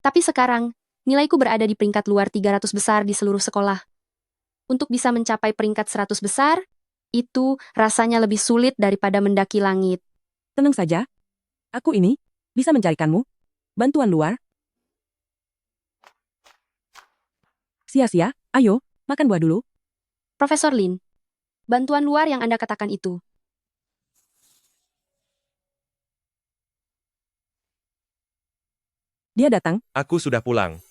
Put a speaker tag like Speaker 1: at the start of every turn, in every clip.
Speaker 1: Tapi sekarang, nilaiku berada di peringkat luar 300 besar di seluruh sekolah. Untuk bisa mencapai peringkat 100 besar, itu rasanya lebih sulit daripada mendaki langit.
Speaker 2: Tenang saja. Aku ini bisa mencarikanmu bantuan luar. Sia-sia, ayo, makan buah dulu.
Speaker 1: Profesor Lin, bantuan luar yang Anda katakan itu.
Speaker 2: Dia datang.
Speaker 3: Aku sudah pulang.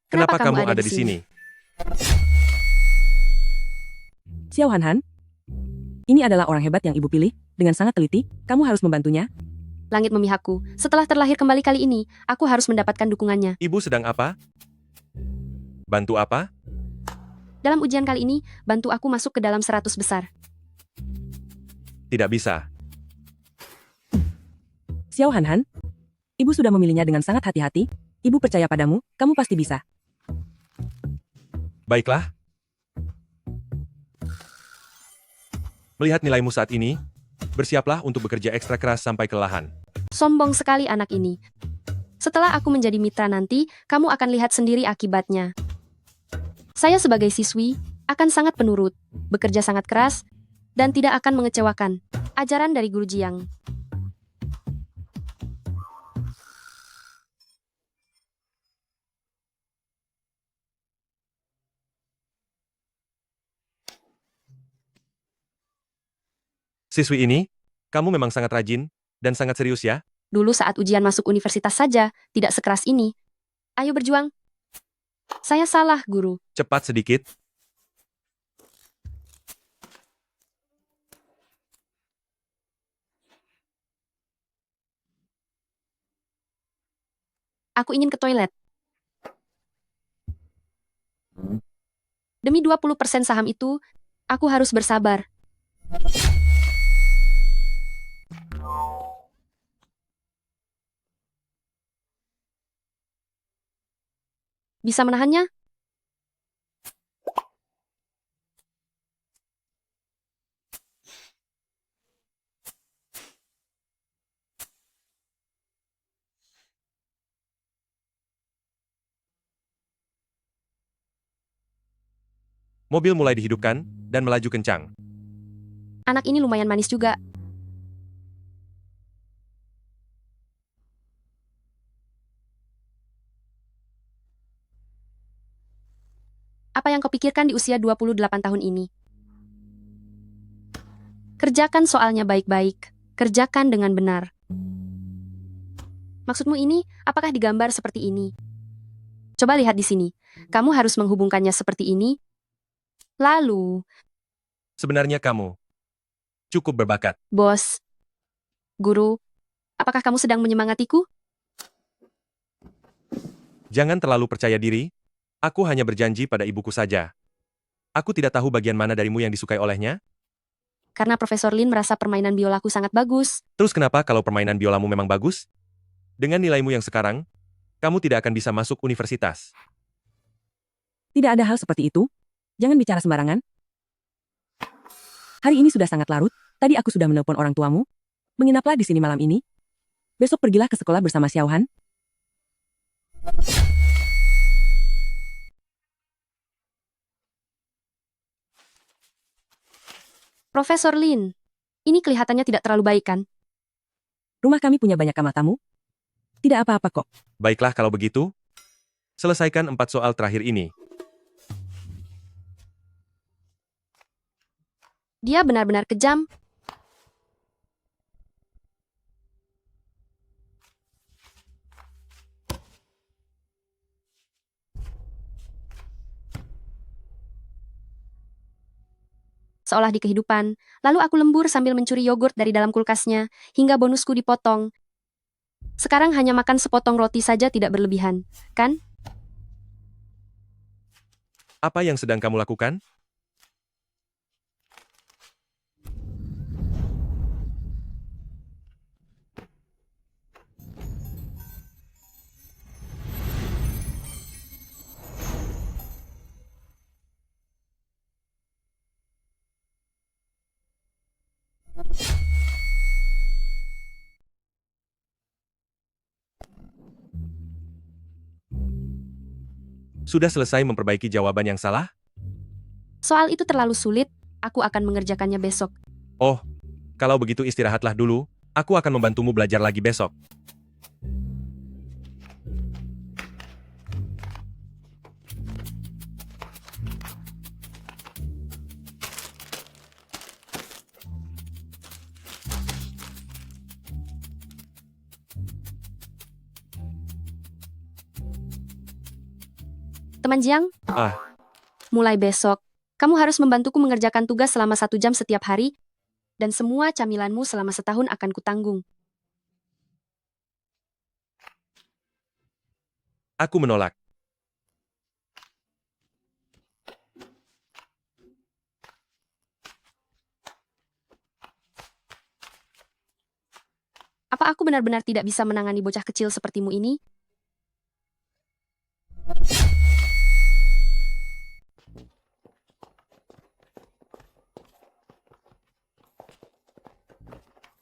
Speaker 1: Kenapa
Speaker 3: Kenapa
Speaker 1: kamu
Speaker 3: kamu
Speaker 1: ada
Speaker 3: ada
Speaker 1: di
Speaker 3: di
Speaker 1: sini?
Speaker 3: sini?
Speaker 2: Xiao Han Han. Ini adalah orang hebat yang ibu pilih. Dengan sangat teliti, kamu harus membantunya.
Speaker 1: Langit memihakku. Setelah terlahir kembali kali ini, aku harus mendapatkan dukungannya.
Speaker 3: Ibu sedang apa? Bantu apa?
Speaker 1: Dalam ujian kali ini, bantu aku masuk ke dalam 100 besar.
Speaker 3: Tidak bisa.
Speaker 2: Xiao Han Han. Ibu sudah memilihnya dengan sangat hati-hati. Ibu percaya padamu, kamu pasti bisa.
Speaker 3: Baiklah. Melihat nilaimu saat ini, bersiaplah untuk bekerja ekstra keras sampai kelelahan.
Speaker 1: Sombong sekali anak ini. Setelah aku menjadi mitra nanti, kamu akan lihat sendiri akibatnya. Saya sebagai siswi, akan sangat penurut, bekerja sangat keras, dan tidak akan mengecewakan. Ajaran dari Guru Jiang.
Speaker 3: Siswi ini, kamu memang sangat rajin dan sangat serius ya?
Speaker 1: Dulu saat ujian masuk universitas saja, tidak sekeras ini. Ayo berjuang. Saya salah, Guru.
Speaker 3: Cepat sedikit.
Speaker 1: Aku ingin ke toilet. Demi 20% saham itu, aku harus bersabar. Bisa menahannya?
Speaker 3: Mobil mulai dihidupkan dan melaju kencang.
Speaker 1: Anak ini lumayan manis juga. Apa yang kau pikirkan di usia 28 tahun ini? Kerjakan soalnya baik-baik. Kerjakan dengan benar. Maksudmu ini, apakah digambar seperti ini? Coba lihat di sini. Kamu harus menghubungkannya seperti ini. Lalu,
Speaker 3: Sebenarnya kamu cukup berbakat.
Speaker 1: bos, guru, apakah kamu sedang menyemangatiku?
Speaker 3: Jangan terlalu percaya diri. Aku hanya berjanji pada ibuku saja. Aku tidak tahu bagian mana darimu yang disukai olehnya.
Speaker 1: Karena Profesor Lin merasa permainan biolaku sangat bagus.
Speaker 3: Terus kenapa kalau permainan biolamu memang bagus? Dengan nilaimu yang sekarang, kamu tidak akan bisa masuk universitas.
Speaker 2: Tidak ada hal seperti itu. Jangan bicara sembarangan. Hari ini sudah sangat larut. Tadi aku sudah menelpon orang tuamu. Menginaplah di sini malam ini. Besok pergilah ke sekolah bersama Xiao Han.
Speaker 1: Profesor Lin, ini kelihatannya tidak terlalu baik kan?
Speaker 2: Rumah kami punya banyak kamar tamu. Tidak apa-apa kok.
Speaker 3: Baiklah kalau begitu. Selesaikan 4 soal terakhir ini.
Speaker 1: Dia benar-benar kejam. Seolah di kehidupan, lalu aku lembur sambil mencuri yogurt dari dalam kulkasnya, hingga bonusku dipotong. Sekarang hanya makan sepotong roti saja tidak berlebihan, kan?
Speaker 3: Apa yang sedang kamu lakukan? Sudah selesai memperbaiki jawaban yang salah?
Speaker 1: Soal itu terlalu sulit, aku akan mengerjakannya besok.
Speaker 3: Oh, kalau begitu istirahatlah dulu, aku akan membantumu belajar lagi besok.
Speaker 1: Teman Jiang,
Speaker 3: Ah,
Speaker 1: mulai besok, kamu harus membantuku mengerjakan tugas selama 1 jam setiap hari, dan semua camilanmu selama setahun akan kutanggung.
Speaker 3: aku menolak.
Speaker 1: Apa aku benar-benar tidak bisa menangani bocah kecil sepertimu ini?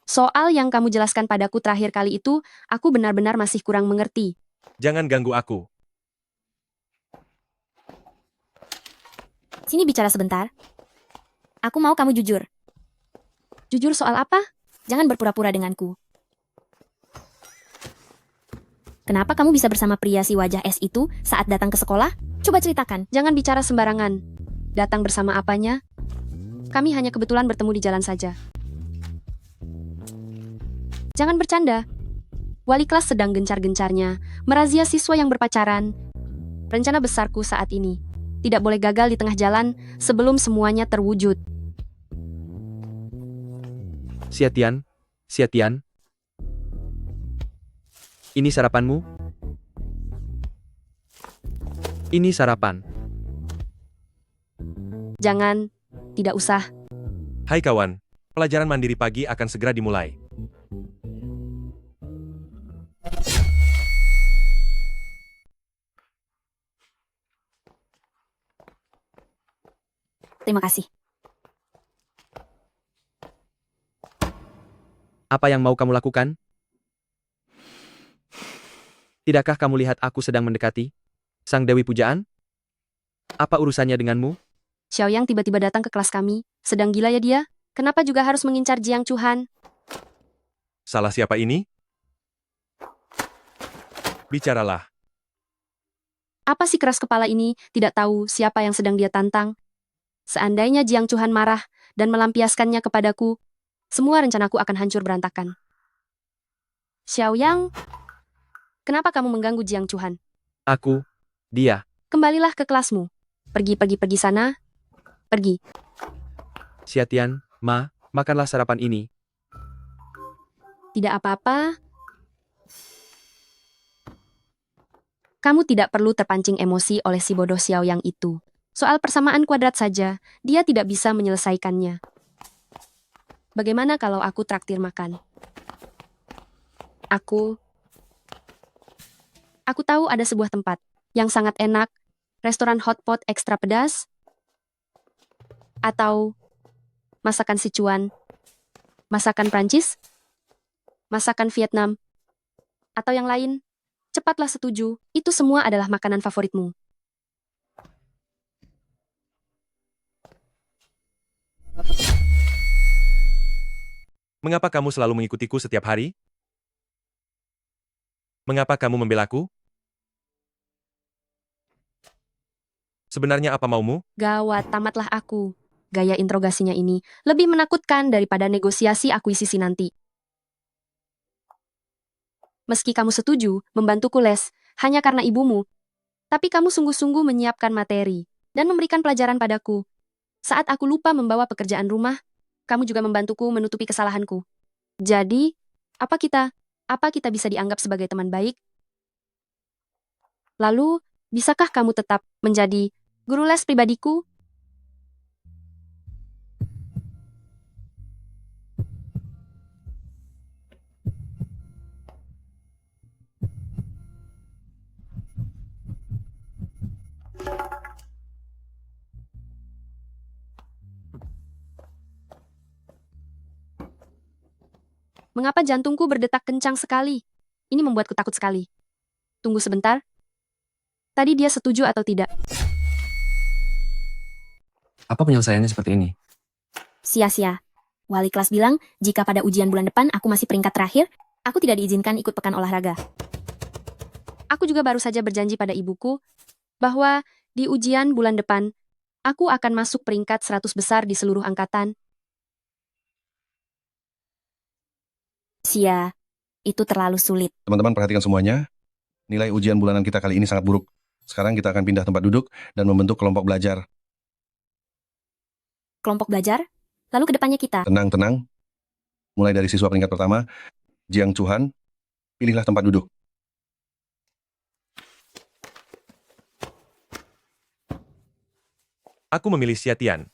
Speaker 1: Soal yang kamu jelaskan padaku terakhir kali itu, aku benar-benar masih kurang mengerti.
Speaker 3: Jangan ganggu aku.
Speaker 4: Sini bicara sebentar. Aku mau kamu jujur.
Speaker 1: Jujur soal apa?
Speaker 4: Jangan berpura-pura denganku. Kenapa kamu bisa bersama pria si wajah es itu saat datang ke sekolah? Coba ceritakan.
Speaker 1: Jangan bicara sembarangan. Datang bersama apanya? Kami hanya kebetulan bertemu di jalan saja. Jangan bercanda. Wali kelas sedang gencar-gencarnya merazia siswa yang berpacaran. Rencana besarku saat ini tidak boleh gagal di tengah jalan sebelum semuanya terwujud.
Speaker 5: Siatian, Siatian. Ini sarapanmu? Ini sarapan.
Speaker 1: Jangan, tidak usah.
Speaker 3: Hai kawan, pelajaran mandiri pagi akan segera dimulai.
Speaker 4: Terima kasih.
Speaker 5: Apa yang mau kamu lakukan? Tidakkah kamu lihat aku sedang mendekati Sang Dewi Pujaan? Apa urusannya denganmu?
Speaker 1: Xiaoyang tiba-tiba datang ke kelas kami. Sedang gila ya dia? Kenapa juga harus mengincar Jiang Chuhan?
Speaker 3: Salah siapa ini? Bicaralah.
Speaker 1: Apa si keras kepala ini tidak tahu siapa yang sedang dia tantang? Seandainya Jiang Chuhan marah dan melampiaskannya kepadaku, semua rencanaku akan hancur berantakan. Xiaoyang, kenapa kamu mengganggu Jiang Chuhan?
Speaker 5: Aku, dia.
Speaker 1: Kembalilah ke kelasmu. Pergi sana. Pergi.
Speaker 5: Siatian, makanlah sarapan ini.
Speaker 1: Tidak apa-apa. Kamu tidak perlu terpancing emosi oleh si bodoh Xiaoyang itu. Soal persamaan kuadrat saja, dia tidak bisa menyelesaikannya. Bagaimana kalau aku traktir makan? Aku tahu ada sebuah tempat yang sangat enak, restoran hotpot ekstra pedas, atau masakan Sichuan, masakan Prancis, masakan Vietnam, atau yang lain. Cepatlah setuju, itu semua adalah makanan favoritmu.
Speaker 3: Mengapa kamu selalu mengikutiku setiap hari? Mengapa kamu membelaku? Sebenarnya apa maumu?
Speaker 1: Gawat, tamatlah aku. Gaya interogasinya ini lebih menakutkan daripada negosiasi akuisisi nanti. Meski kamu setuju membantuku les hanya karena ibumu, tapi kamu sungguh-sungguh menyiapkan materi dan memberikan pelajaran padaku. Saat aku lupa membawa pekerjaan rumah, kamu juga membantuku menutupi kesalahanku. Jadi, apa kita bisa dianggap sebagai teman baik? Lalu, bisakah kamu tetap menjadi guru les pribadiku? Mengapa jantungku berdetak kencang sekali? Ini membuatku takut sekali. Tunggu sebentar. tadi dia setuju atau tidak.
Speaker 6: Apa penyelesaiannya seperti ini?
Speaker 4: Sia-sia. Wali kelas bilang, jika pada ujian bulan depan aku masih peringkat terakhir, aku tidak diizinkan ikut pekan olahraga.
Speaker 1: Aku juga baru saja berjanji pada ibuku bahwa di ujian bulan depan, aku akan masuk peringkat 100 besar di seluruh angkatan.
Speaker 4: Sia, itu terlalu sulit.
Speaker 7: Teman-teman perhatikan semuanya. Nilai ujian bulanan kita kali ini sangat buruk. Sekarang kita akan pindah tempat duduk dan membentuk kelompok belajar.
Speaker 4: Kelompok belajar? Lalu ke depannya kita.
Speaker 7: Tenang. Mulai dari siswa peringkat pertama, Jiang Chuhan, pilihlah tempat duduk.
Speaker 3: Aku memilih Xia Tian.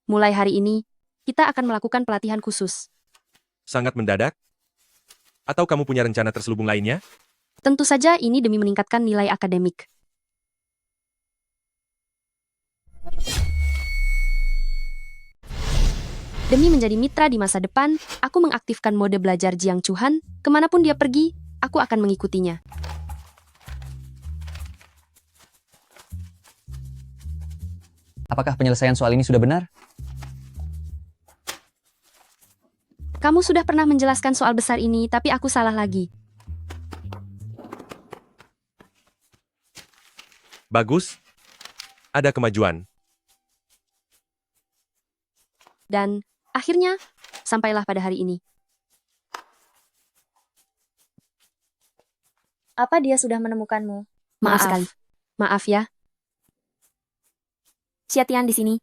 Speaker 1: Mulai hari ini, kita akan melakukan pelatihan khusus.
Speaker 3: Sangat mendadak? Atau kamu punya rencana terselubung lainnya?
Speaker 1: Tentu saja ini demi meningkatkan nilai akademik. Demi menjadi mitra di masa depan, aku mengaktifkan mode belajar Jiang Chuhan. Kemanapun dia pergi, aku akan mengikutinya.
Speaker 6: Apakah penyelesaian soal ini sudah benar?
Speaker 1: Kamu sudah pernah menjelaskan soal besar ini, tapi aku salah lagi.
Speaker 3: Bagus. Ada kemajuan.
Speaker 1: Dan, akhirnya, sampailah pada hari ini.
Speaker 8: Apa dia sudah menemukanmu?
Speaker 1: Maaf sekali. Maaf ya.
Speaker 4: Xia Tian di sini.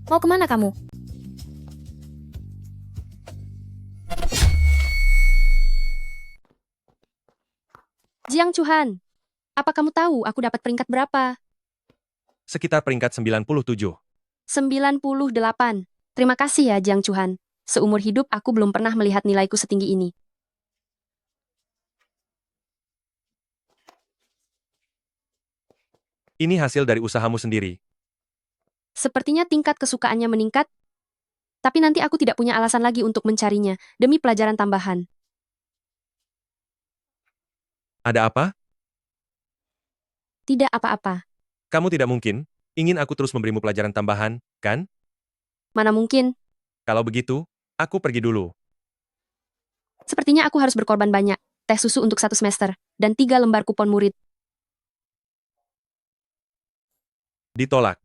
Speaker 4: Mau kemana kamu?
Speaker 1: Jiang Chuhan, apa kamu tahu aku dapat peringkat berapa?
Speaker 3: Sekitar peringkat 97.
Speaker 1: 98. Terima kasih ya, Jiang Chuhan. Seumur hidup aku belum pernah melihat nilaiku setinggi ini.
Speaker 3: Ini hasil dari usahamu sendiri.
Speaker 1: Sepertinya tingkat kesukaannya meningkat, tapi nanti aku tidak punya alasan lagi untuk mencarinya, demi pelajaran tambahan.
Speaker 3: Ada apa?
Speaker 1: Tidak apa-apa.
Speaker 3: Kamu tidak mungkin ingin aku terus memberimu pelajaran tambahan, kan?
Speaker 1: Mana mungkin?
Speaker 3: Kalau begitu, aku pergi dulu.
Speaker 1: Sepertinya aku harus berkorban banyak. Teh susu untuk 1 semester, dan 3 lembar kupon murid.
Speaker 3: Ditolak.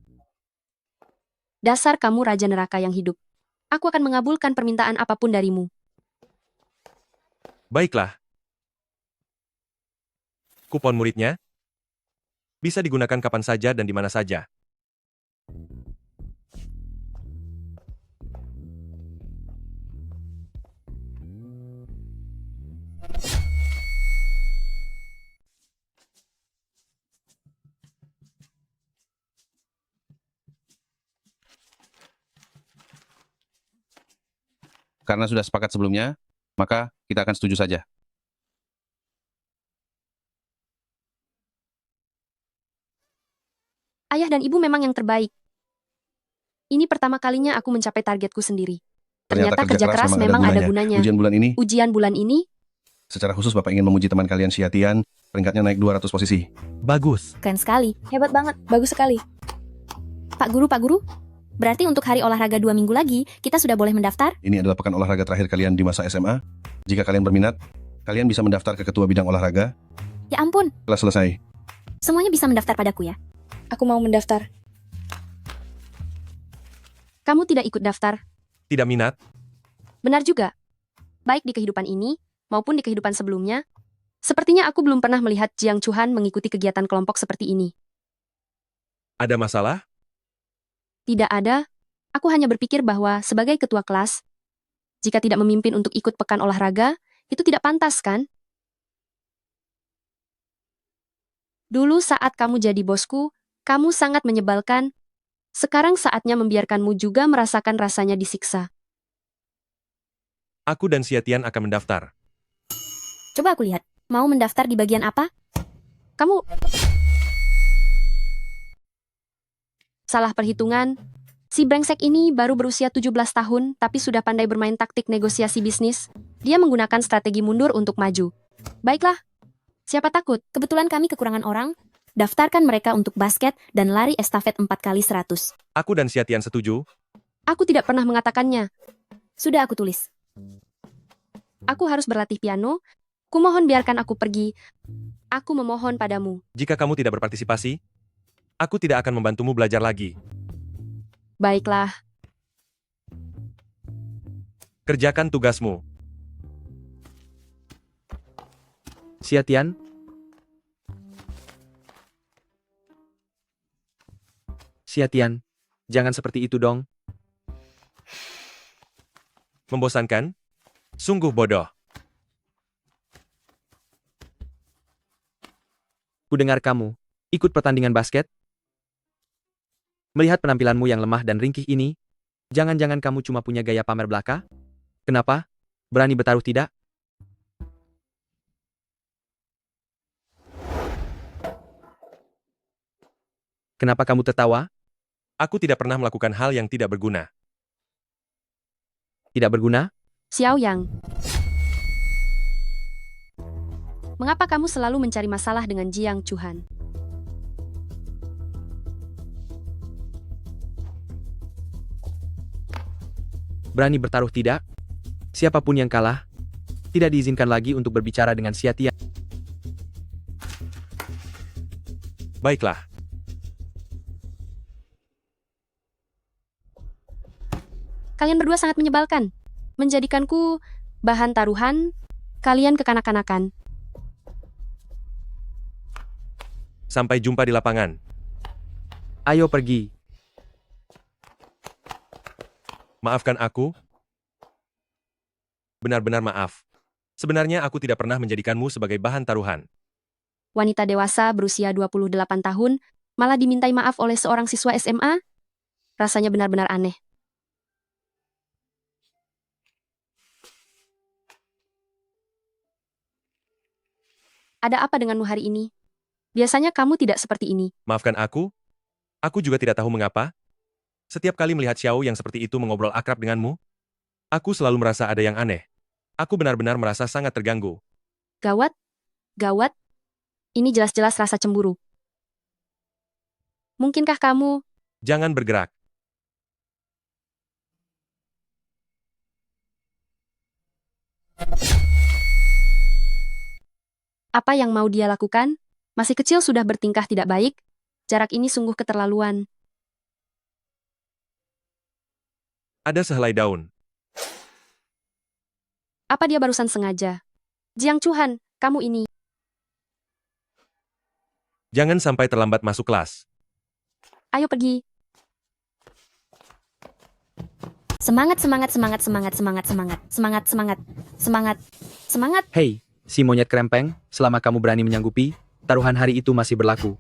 Speaker 1: Dasar kamu raja neraka yang hidup. Aku akan mengabulkan permintaan apapun darimu.
Speaker 3: Baiklah. Kupon muridnya bisa digunakan kapan saja dan di mana saja.
Speaker 7: Karena sudah sepakat sebelumnya, maka kita akan setuju saja.
Speaker 1: Ayah dan ibu memang yang terbaik. Ini pertama kalinya aku mencapai targetku sendiri. Ternyata kerja keras memang ada gunanya.
Speaker 7: Ujian bulan ini,
Speaker 1: ini,
Speaker 7: secara khusus Bapak ingin memuji teman kalian Xia Tian, peringkatnya naik 200 posisi.
Speaker 3: Bagus.
Speaker 4: Keren sekali.
Speaker 8: Hebat banget, bagus sekali.
Speaker 4: Pak Guru. Berarti untuk hari olahraga 2 minggu lagi, kita sudah boleh mendaftar?
Speaker 7: Ini adalah pekan olahraga terakhir kalian di masa SMA. Jika kalian berminat, kalian bisa mendaftar ke ketua bidang olahraga.
Speaker 4: Ya ampun,
Speaker 7: Kelas selesai.
Speaker 4: semuanya bisa mendaftar padaku ya.
Speaker 8: Aku mau mendaftar.
Speaker 1: kamu tidak ikut daftar.
Speaker 3: Tidak minat?
Speaker 1: Benar juga. Baik di kehidupan ini, maupun di kehidupan sebelumnya, sepertinya aku belum pernah melihat Jiang Chuhan mengikuti kegiatan kelompok seperti ini.
Speaker 3: Ada masalah?
Speaker 1: Tidak ada. Aku hanya berpikir bahwa sebagai ketua kelas, jika tidak memimpin untuk ikut pekan olahraga, Itu tidak pantas, kan? Dulu saat kamu jadi bosku, kamu sangat menyebalkan. Sekarang saatnya membiarkanmu juga merasakan rasanya disiksa.
Speaker 3: Aku dan Xiatian akan mendaftar.
Speaker 4: Coba aku lihat. Mau mendaftar di bagian apa?
Speaker 1: Kamu salah perhitungan. Si brengsek ini baru berusia 17 tahun, tapi sudah pandai bermain taktik negosiasi bisnis. Dia menggunakan strategi mundur untuk maju. Baiklah, siapa takut?
Speaker 4: Kebetulan kami kekurangan orang. Daftarkan mereka untuk basket dan lari estafet 4x100.
Speaker 3: Aku dan Xiatian setuju.
Speaker 1: Aku tidak pernah mengatakannya.
Speaker 4: Sudah aku tulis.
Speaker 1: Aku harus berlatih piano. Kumohon biarkan aku pergi. Aku memohon padamu.
Speaker 3: Jika kamu tidak berpartisipasi, aku tidak akan membantumu belajar lagi.
Speaker 1: Baiklah,
Speaker 3: Kerjakan tugasmu.
Speaker 5: Xiatian, Xiatian, jangan seperti itu dong.
Speaker 3: Membosankan? Sungguh bodoh.
Speaker 5: Ku dengar kamu ikut pertandingan basket. Melihat penampilanmu yang lemah dan ringkih ini, jangan-jangan kamu cuma punya gaya pamer belaka? Kenapa? Berani bertaruh tidak? Kenapa kamu tertawa?
Speaker 3: Aku tidak pernah melakukan hal yang tidak berguna.
Speaker 5: Tidak berguna?
Speaker 1: Xiao Yang. Mengapa kamu selalu mencari masalah dengan Jiang Chuhan?
Speaker 5: Berani bertaruh tidak? Siapapun yang kalah, tidak diizinkan lagi untuk berbicara dengan Xiatian.
Speaker 3: Baiklah.
Speaker 1: Kalian berdua sangat menyebalkan. Menjadikanku bahan taruhan, kalian kekanak-kanakan.
Speaker 3: Sampai jumpa di lapangan.
Speaker 5: Ayo pergi.
Speaker 3: Maafkan aku. Benar-benar maaf. Sebenarnya aku tidak pernah menjadikanmu sebagai bahan taruhan.
Speaker 1: Wanita dewasa berusia 28 tahun malah dimintai maaf oleh seorang siswa SMA? Rasanya benar-benar aneh. Ada apa denganmu hari ini? Biasanya kamu tidak seperti ini.
Speaker 3: Maafkan aku. Aku juga tidak tahu mengapa. Setiap kali melihat Xiao yang seperti itu mengobrol akrab denganmu, aku selalu merasa ada yang aneh. Aku benar-benar merasa sangat terganggu.
Speaker 1: Gawat, gawat. Ini jelas-jelas rasa cemburu. Mungkinkah kamu...
Speaker 3: Jangan bergerak.
Speaker 1: Apa yang mau dia lakukan? Masih kecil sudah bertingkah tidak baik? Jarak ini sungguh keterlaluan.
Speaker 3: Ada sehelai daun.
Speaker 1: Apa dia barusan sengaja? Jiang Chuhan, kamu ini.
Speaker 3: Jangan sampai terlambat masuk kelas.
Speaker 1: Ayo pergi.
Speaker 4: Semangat, semangat, semangat, semangat, semangat, semangat, semangat, semangat, semangat, semangat.
Speaker 5: Hei, si monyet krempeng, selama kamu berani menyanggupi, taruhan hari itu masih berlaku.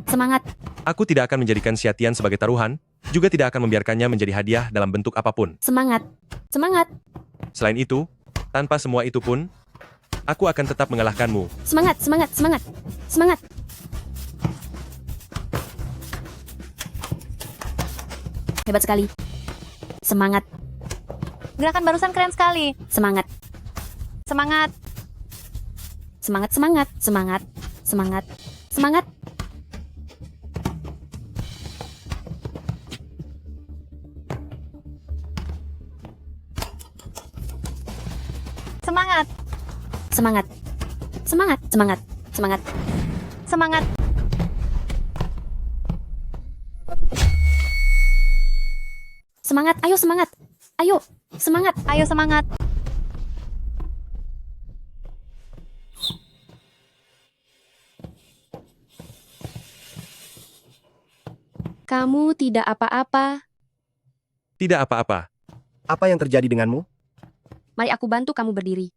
Speaker 4: Semangat.
Speaker 3: Aku tidak akan menjadikan Xiatian sebagai taruhan, juga tidak akan membiarkannya menjadi hadiah dalam bentuk apapun.
Speaker 4: Semangat. Semangat.
Speaker 3: Selain itu, tanpa semua itu pun, aku akan tetap mengalahkanmu.
Speaker 4: Semangat, semangat, semangat. Semangat. Hebat sekali. Semangat.
Speaker 8: Gerakan barusan keren sekali.
Speaker 4: Semangat.
Speaker 8: Semangat.
Speaker 4: Semangat, semangat, semangat, semangat, semangat.
Speaker 8: Semangat.
Speaker 4: Semangat. Semangat, semangat, semangat.
Speaker 8: Semangat.
Speaker 4: Semangat, ayo semangat. Ayo, semangat.
Speaker 8: Ayo semangat.
Speaker 1: Kamu tidak apa-apa.
Speaker 3: Tidak apa-apa.
Speaker 9: Apa yang terjadi denganmu?
Speaker 1: Mari aku bantu kamu berdiri.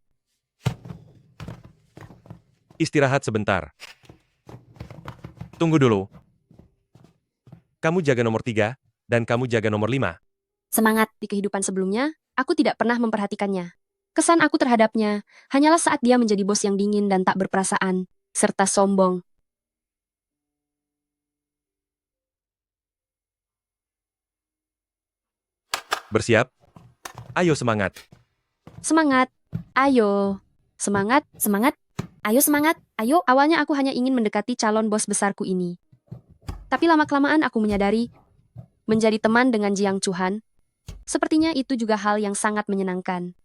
Speaker 3: Istirahat sebentar. Tunggu dulu. Kamu jaga nomor 3, dan kamu jaga nomor 5.
Speaker 4: Semangat.
Speaker 1: Di kehidupan sebelumnya, aku tidak pernah memperhatikannya. Kesan aku terhadapnya hanyalah saat dia menjadi bos yang dingin dan tak berperasaan, serta sombong.
Speaker 3: Bersiap? Ayo semangat.
Speaker 1: Semangat, ayo. Semangat,
Speaker 4: Semangat. Ayo semangat. Ayo.
Speaker 1: awalnya aku hanya ingin mendekati calon bos besarku ini. Tapi lama-kelamaan aku menyadari, menjadi teman dengan Jiang Chuhan, sepertinya itu juga hal yang sangat menyenangkan.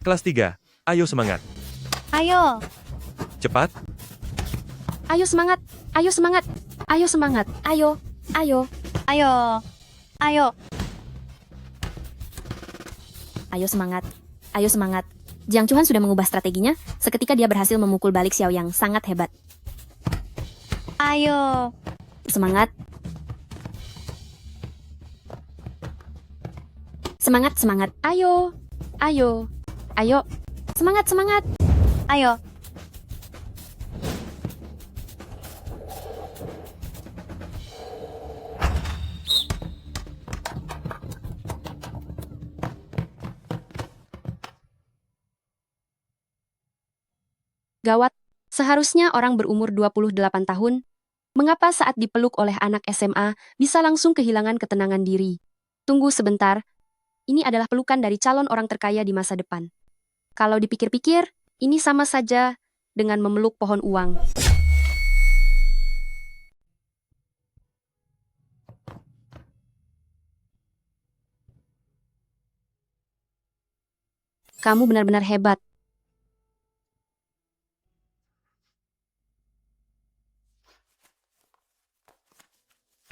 Speaker 3: Kelas 3. Ayo semangat.
Speaker 8: Ayo.
Speaker 3: Cepat.
Speaker 1: Ayo semangat, ayo semangat, ayo semangat.
Speaker 4: Ayo. Ayo.
Speaker 8: Ayo. Ayo.
Speaker 4: Ayo semangat. Ayo semangat. Jiang Chuhan sudah mengubah strateginya seketika dia berhasil memukul balik Xiao yang sangat hebat.
Speaker 8: Ayo.
Speaker 4: Semangat. Semangat, semangat.
Speaker 1: Ayo, ayo, ayo.
Speaker 4: Semangat, semangat.
Speaker 8: Ayo.
Speaker 1: Gawat, seharusnya orang berumur 28 tahun, mengapa saat dipeluk oleh anak SMA bisa langsung kehilangan ketenangan diri? Tunggu sebentar, ini adalah pelukan dari calon orang terkaya di masa depan. Kalau dipikir-pikir, ini sama saja dengan memeluk pohon uang. Kamu benar-benar hebat.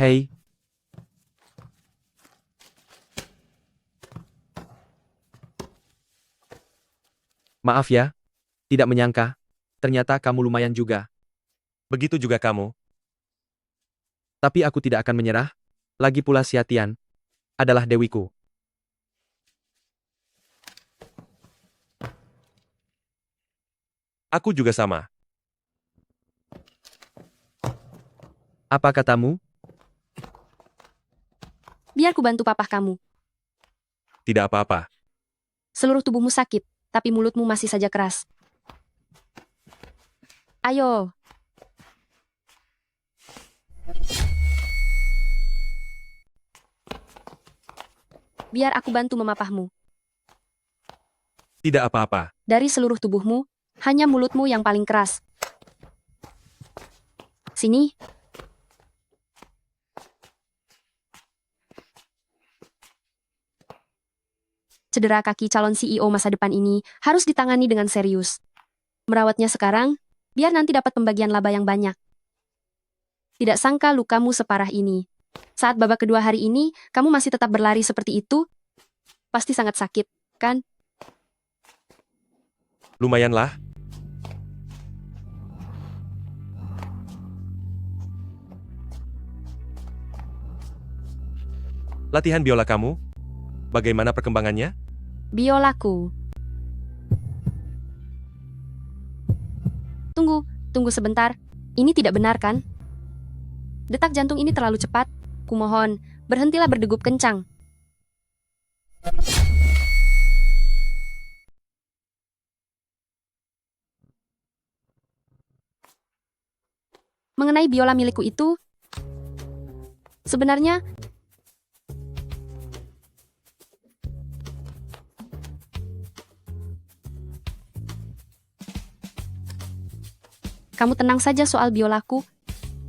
Speaker 5: Hei, maaf ya. Tidak menyangka. Ternyata kamu lumayan juga.
Speaker 3: Begitu juga kamu.
Speaker 5: Tapi aku tidak akan menyerah. Lagi pula Xiatian adalah dewiku.
Speaker 3: Aku juga sama.
Speaker 5: Apa katamu?
Speaker 1: Biar ku bantu papah kamu.
Speaker 3: Tidak apa-apa.
Speaker 1: Seluruh tubuhmu sakit, tapi mulutmu masih saja keras. Ayo. Biar aku bantu memapahmu.
Speaker 3: Tidak apa-apa.
Speaker 1: Dari seluruh tubuhmu, hanya mulutmu yang paling keras. Sini. Cedera kaki calon CEO masa depan ini harus ditangani dengan serius. Merawatnya sekarang, biar nanti dapat pembagian laba yang banyak. Tidak sangka lukamu separah ini. Saat babak kedua hari ini, kamu masih tetap berlari seperti itu? Pasti sangat sakit, kan?
Speaker 3: Lumayanlah. Latihan biola kamu? Bagaimana perkembangannya?
Speaker 1: Biolaku. Tunggu sebentar. Ini tidak benar, kan? Detak jantung ini terlalu cepat. Kumohon, berhentilah berdegup kencang. Mengenai biola milikku itu, sebenarnya kamu tenang saja soal biolaku.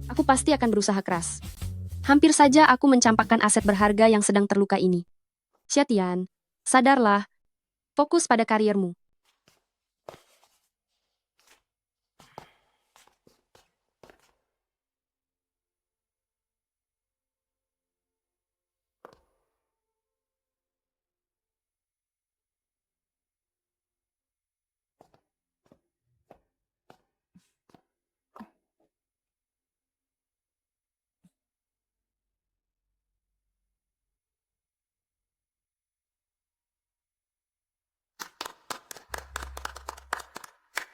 Speaker 1: Aku pasti akan berusaha keras. Hampir saja aku mencampakkan aset berharga yang sedang terluka ini. Xiatian, sadarlah. Fokus pada kariermu.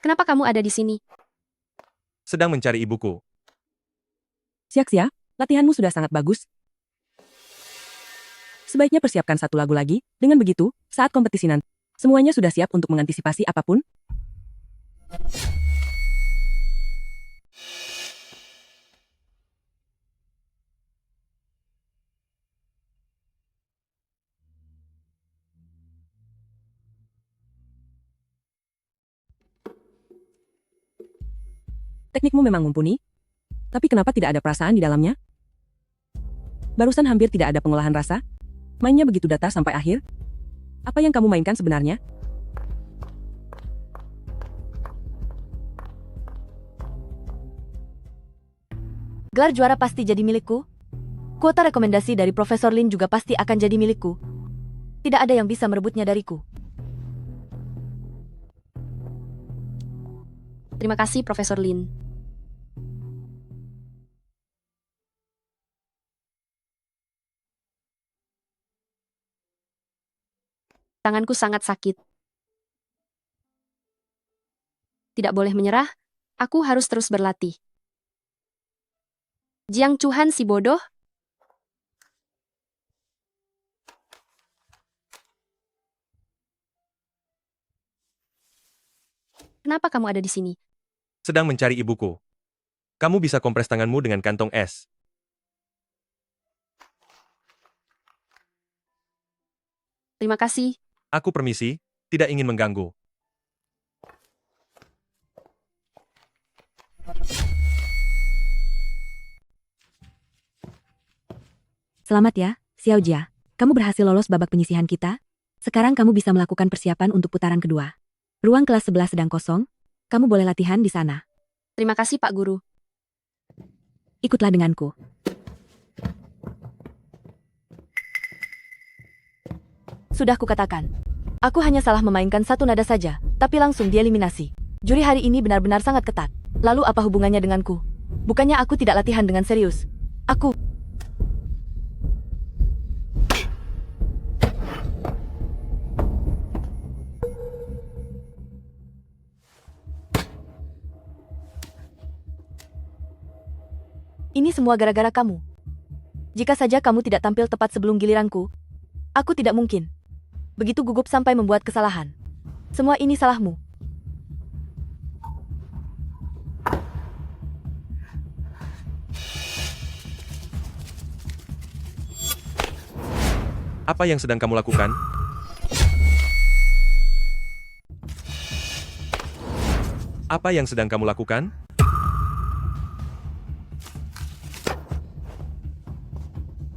Speaker 1: Kenapa kamu ada di sini?
Speaker 3: Sedang mencari ibuku.
Speaker 2: Xiaxia, latihanmu sudah sangat bagus. Sebaiknya persiapkan satu lagu lagi, dengan begitu, saat kompetisi nanti, semuanya sudah siap untuk mengantisipasi apapun. Teknikmu memang mumpuni, tapi kenapa tidak ada perasaan di dalamnya? Barusan hampir tidak ada pengolahan rasa. Mainnya begitu datar sampai akhir. Apa yang kamu mainkan sebenarnya?
Speaker 9: Gelar juara pasti jadi milikku. Kuota rekomendasi dari Profesor Lin juga pasti akan jadi milikku. Tidak ada yang bisa merebutnya dariku.
Speaker 1: Terima kasih, Profesor Lin. Tanganku sangat sakit. Tidak boleh menyerah, aku harus terus berlatih. Jiang Chuhan si bodoh. Kenapa kamu ada di sini?
Speaker 3: Sedang mencari ibuku. Kamu bisa kompres tanganmu dengan kantong es.
Speaker 1: Terima kasih.
Speaker 3: Aku permisi, tidak ingin mengganggu.
Speaker 9: Selamat ya, Xiao Jia. Kamu berhasil lolos babak penyisihan kita. Sekarang kamu bisa melakukan persiapan untuk putaran kedua. Ruang kelas 11 sedang kosong. Kamu boleh latihan di sana.
Speaker 1: Terima kasih, Pak Guru.
Speaker 9: Ikutlah denganku. Sudah kukatakan. Aku hanya salah memainkan satu nada saja, tapi langsung dieliminasi. Juri hari ini benar-benar sangat ketat. Lalu apa hubungannya denganku? Bukannya aku tidak latihan dengan serius. Aku... Ini semua gara-gara kamu. Jika saja kamu tidak tampil tepat sebelum giliranku, aku tidak mungkin begitu gugup sampai membuat kesalahan. Semua ini salahmu.
Speaker 3: Apa yang sedang kamu lakukan? Apa yang sedang kamu lakukan?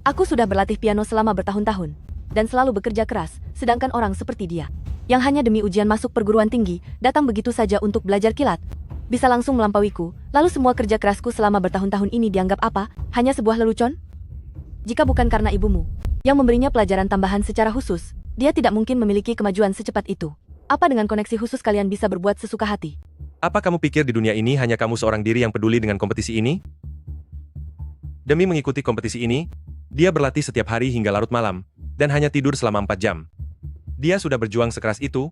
Speaker 9: Aku sudah berlatih piano selama bertahun-tahun, dan selalu bekerja keras, sedangkan orang seperti dia, yang hanya demi ujian masuk perguruan tinggi, datang begitu saja untuk belajar kilat, bisa langsung melampauiku, lalu semua kerja kerasku selama bertahun-tahun ini dianggap apa? Hanya sebuah lelucon? Jika bukan karena ibumu, yang memberinya pelajaran tambahan secara khusus, dia tidak mungkin memiliki kemajuan secepat itu. Apa dengan koneksi khusus kalian bisa berbuat sesuka hati?
Speaker 3: Apa kamu pikir di dunia ini hanya kamu seorang diri yang peduli dengan kompetisi ini? Demi mengikuti kompetisi ini, dia berlatih setiap hari hingga larut malam, dan hanya tidur selama 4 jam. Dia sudah berjuang sekeras itu.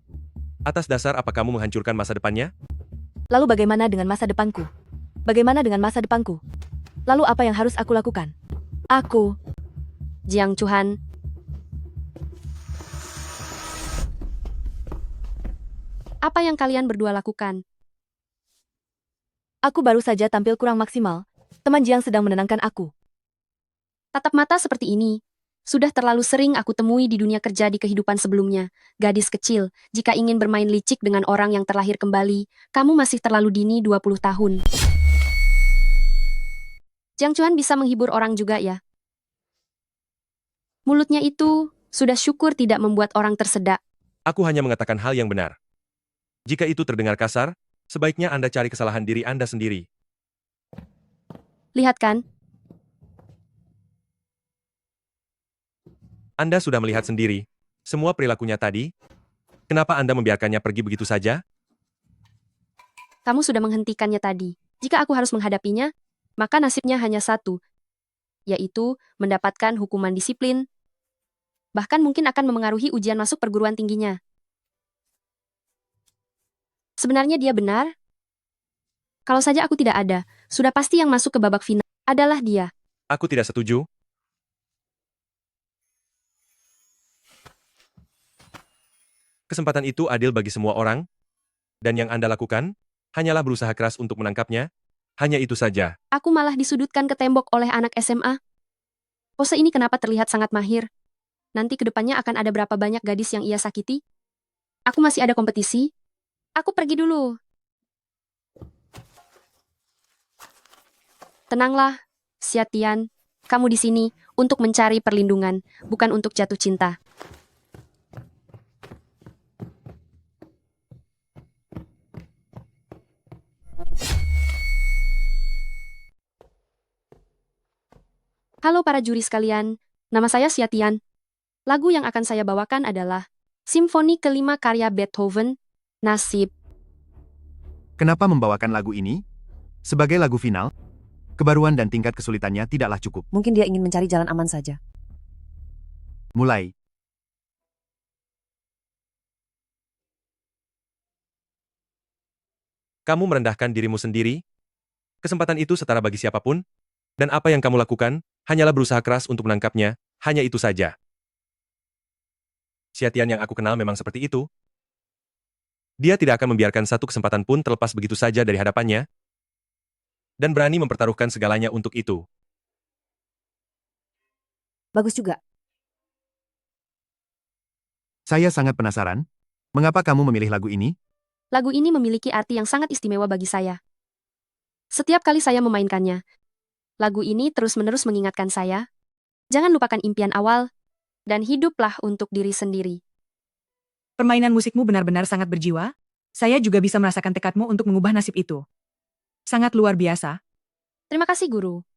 Speaker 3: Atas dasar apa kamu menghancurkan masa depannya?
Speaker 9: Lalu bagaimana dengan masa depanku? Bagaimana dengan masa depanku? Lalu apa yang harus aku lakukan? Aku...
Speaker 1: Jiang Chuhan. Apa yang kalian berdua lakukan?
Speaker 9: Aku baru saja tampil kurang maksimal. Teman Jiang sedang menenangkan aku.
Speaker 1: Tatap mata seperti ini. Sudah terlalu sering aku temui di dunia kerja di kehidupan sebelumnya. Gadis kecil, jika ingin bermain licik dengan orang yang terlahir kembali, kamu masih terlalu dini 20 tahun. Jiang Chuan bisa menghibur orang juga ya. Mulutnya itu, sudah syukur tidak membuat orang tersedak.
Speaker 3: Aku hanya mengatakan hal yang benar. Jika itu terdengar kasar, sebaiknya Anda cari kesalahan diri Anda sendiri.
Speaker 1: Lihat kan?
Speaker 3: Anda sudah melihat sendiri, semua perilakunya tadi. Kenapa Anda membiarkannya pergi begitu saja?
Speaker 1: Kamu sudah menghentikannya tadi. Jika aku harus menghadapinya, maka nasibnya hanya satu, yaitu mendapatkan hukuman disiplin. Bahkan mungkin akan memengaruhi ujian masuk perguruan tingginya. Sebenarnya dia benar? Kalau saja aku tidak ada, sudah pasti yang masuk ke babak final adalah dia.
Speaker 3: Aku tidak setuju. Kesempatan itu adil bagi semua orang, dan yang Anda lakukan hanyalah berusaha keras untuk menangkapnya. Hanya itu saja.
Speaker 1: Aku malah disudutkan ke tembok oleh anak SMA. Pose ini kenapa terlihat sangat mahir? Nanti ke depannya akan ada berapa banyak gadis yang ia sakiti? Aku masih ada kompetisi. Aku pergi dulu. Tenanglah, Xiatian. Kamu di sini untuk mencari perlindungan, bukan untuk jatuh cinta. Halo para juri sekalian, nama saya Xiatian. Lagu yang akan saya bawakan adalah Simfoni kelima karya Beethoven, Nasib.
Speaker 10: Kenapa membawakan lagu ini? Sebagai lagu final, kebaruan dan tingkat kesulitannya tidaklah cukup.
Speaker 2: Mungkin dia ingin mencari jalan aman saja.
Speaker 10: Mulai.
Speaker 3: Kamu merendahkan dirimu sendiri. Kesempatan itu setara bagi siapapun, dan apa yang kamu lakukan hanyalah berusaha keras untuk menangkapnya. Hanya itu saja. Xiatian yang aku kenal memang seperti itu. Dia tidak akan membiarkan satu kesempatan pun terlepas begitu saja dari hadapannya, dan berani mempertaruhkan segalanya untuk itu.
Speaker 2: Bagus juga.
Speaker 10: Saya sangat penasaran. Mengapa kamu memilih lagu ini?
Speaker 1: Lagu ini memiliki arti yang sangat istimewa bagi saya. Setiap kali saya memainkannya, lagu ini terus-menerus mengingatkan saya, jangan lupakan impian awal, dan hiduplah untuk diri sendiri.
Speaker 11: Permainan musikmu benar-benar sangat berjiwa. Saya juga bisa merasakan tekadmu untuk mengubah nasib itu. Sangat luar biasa.
Speaker 1: Terima kasih, Guru.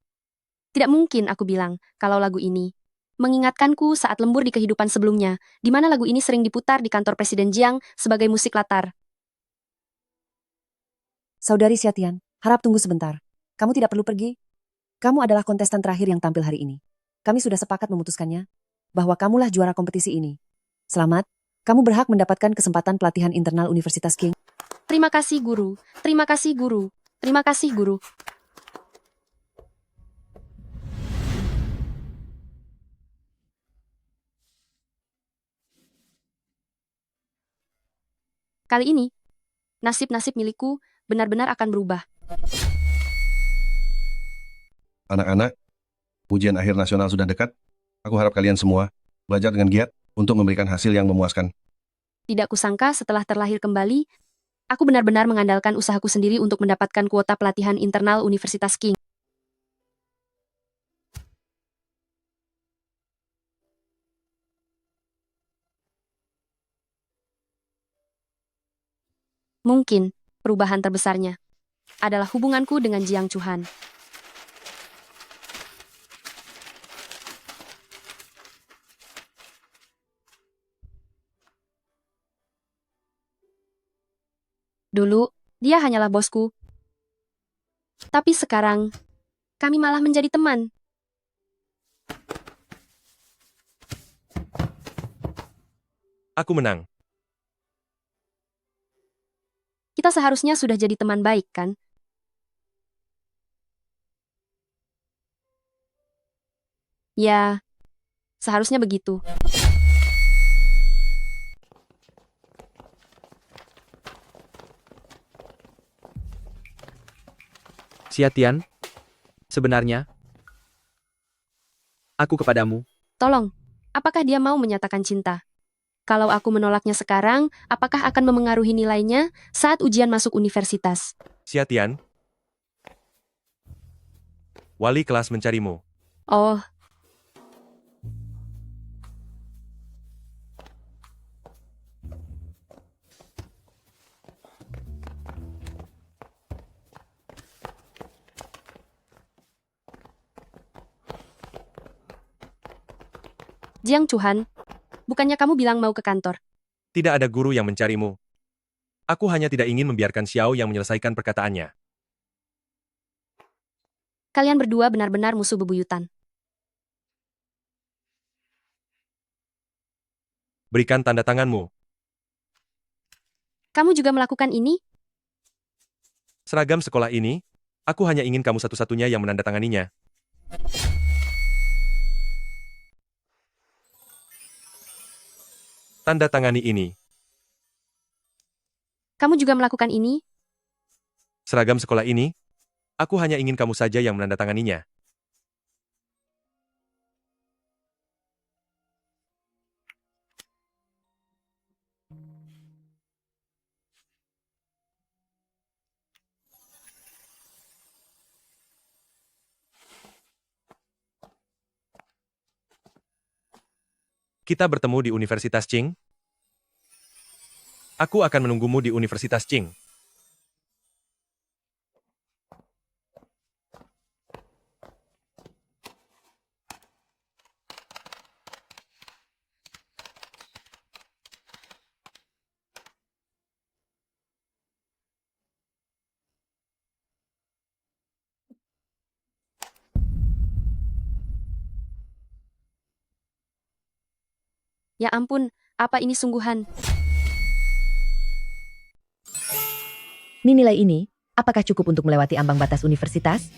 Speaker 1: Tidak mungkin aku bilang kalau lagu ini mengingatkanku saat lembur di kehidupan sebelumnya, di mana lagu ini sering diputar di kantor Presiden Jiang sebagai musik latar.
Speaker 2: Saudari Xiatian, harap tunggu sebentar. Kamu tidak perlu pergi. Kamu adalah kontestan terakhir yang tampil hari ini. Kami sudah sepakat memutuskannya, bahwa kamulah juara kompetisi ini. Selamat, kamu berhak mendapatkan kesempatan pelatihan internal Universitas King.
Speaker 1: Terima kasih, Guru. Terima kasih, Guru. Terima kasih, Guru. Kali ini, nasib-nasib milikku benar-benar akan berubah.
Speaker 7: Anak-anak, ujian akhir nasional sudah dekat. Aku harap kalian semua belajar dengan giat untuk memberikan hasil yang memuaskan.
Speaker 1: Tidak kusangka setelah terlahir kembali, aku benar-benar mengandalkan usahaku sendiri untuk mendapatkan kuota pelatihan internal Universitas King. Mungkin, perubahan terbesarnya adalah hubunganku dengan Jiang Chuhan. Dulu, dia hanyalah bosku. Tapi sekarang, kami malah menjadi teman.
Speaker 3: Aku menang.
Speaker 1: Kita seharusnya sudah jadi teman baik, kan? Ya, seharusnya begitu.
Speaker 5: Xiatian, sebenarnya, aku kepadamu.
Speaker 1: Tolong, apakah dia mau menyatakan cinta? Kalau aku menolaknya sekarang, apakah akan memengaruhi nilainya saat ujian masuk universitas?
Speaker 3: Xiatian, wali kelas mencarimu.
Speaker 1: Oh, Jiang Chuhan, bukannya kamu bilang mau ke kantor?
Speaker 3: Tidak ada guru yang mencarimu. Aku hanya tidak ingin membiarkan Xiao yang menyelesaikan perkataannya.
Speaker 1: Kalian berdua benar-benar musuh bebuyutan.
Speaker 3: Berikan tanda tanganmu.
Speaker 1: Kamu juga melakukan ini?
Speaker 3: Seragam sekolah ini, aku hanya ingin kamu satu-satunya yang menandatanganinya. Tanda tangani ini.
Speaker 1: Kamu juga melakukan ini?
Speaker 3: Seragam sekolah ini, aku hanya ingin kamu saja yang menandatanganinya. Kita bertemu di Universitas Qing. Aku akan menunggumu di Universitas Qing.
Speaker 1: Ya ampun, apa ini sungguhan?
Speaker 9: Nilai ini, apakah cukup untuk melewati ambang batas universitas?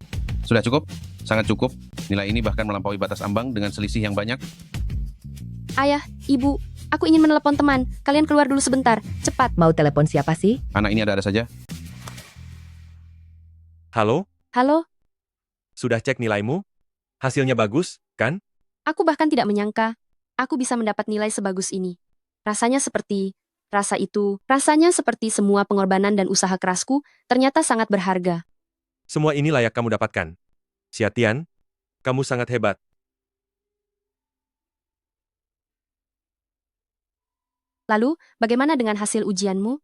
Speaker 7: Sudah cukup? Sangat cukup. Nilai ini bahkan melampaui batas ambang dengan selisih yang banyak.
Speaker 1: Ayah, ibu, aku ingin menelepon teman. Kalian keluar dulu sebentar, cepat.
Speaker 9: Mau telepon siapa sih?
Speaker 7: Anak ini ada-ada saja.
Speaker 3: Halo?
Speaker 1: Halo,
Speaker 3: Sudah cek nilaimu? Hasilnya bagus, kan?
Speaker 1: aku bahkan tidak menyangka aku bisa mendapat nilai sebagus ini. Rasanya seperti semua pengorbanan dan usaha kerasku ternyata sangat berharga.
Speaker 3: Semua ini layak kamu dapatkan. Xiatian, kamu sangat hebat.
Speaker 1: Lalu, bagaimana dengan hasil ujianmu?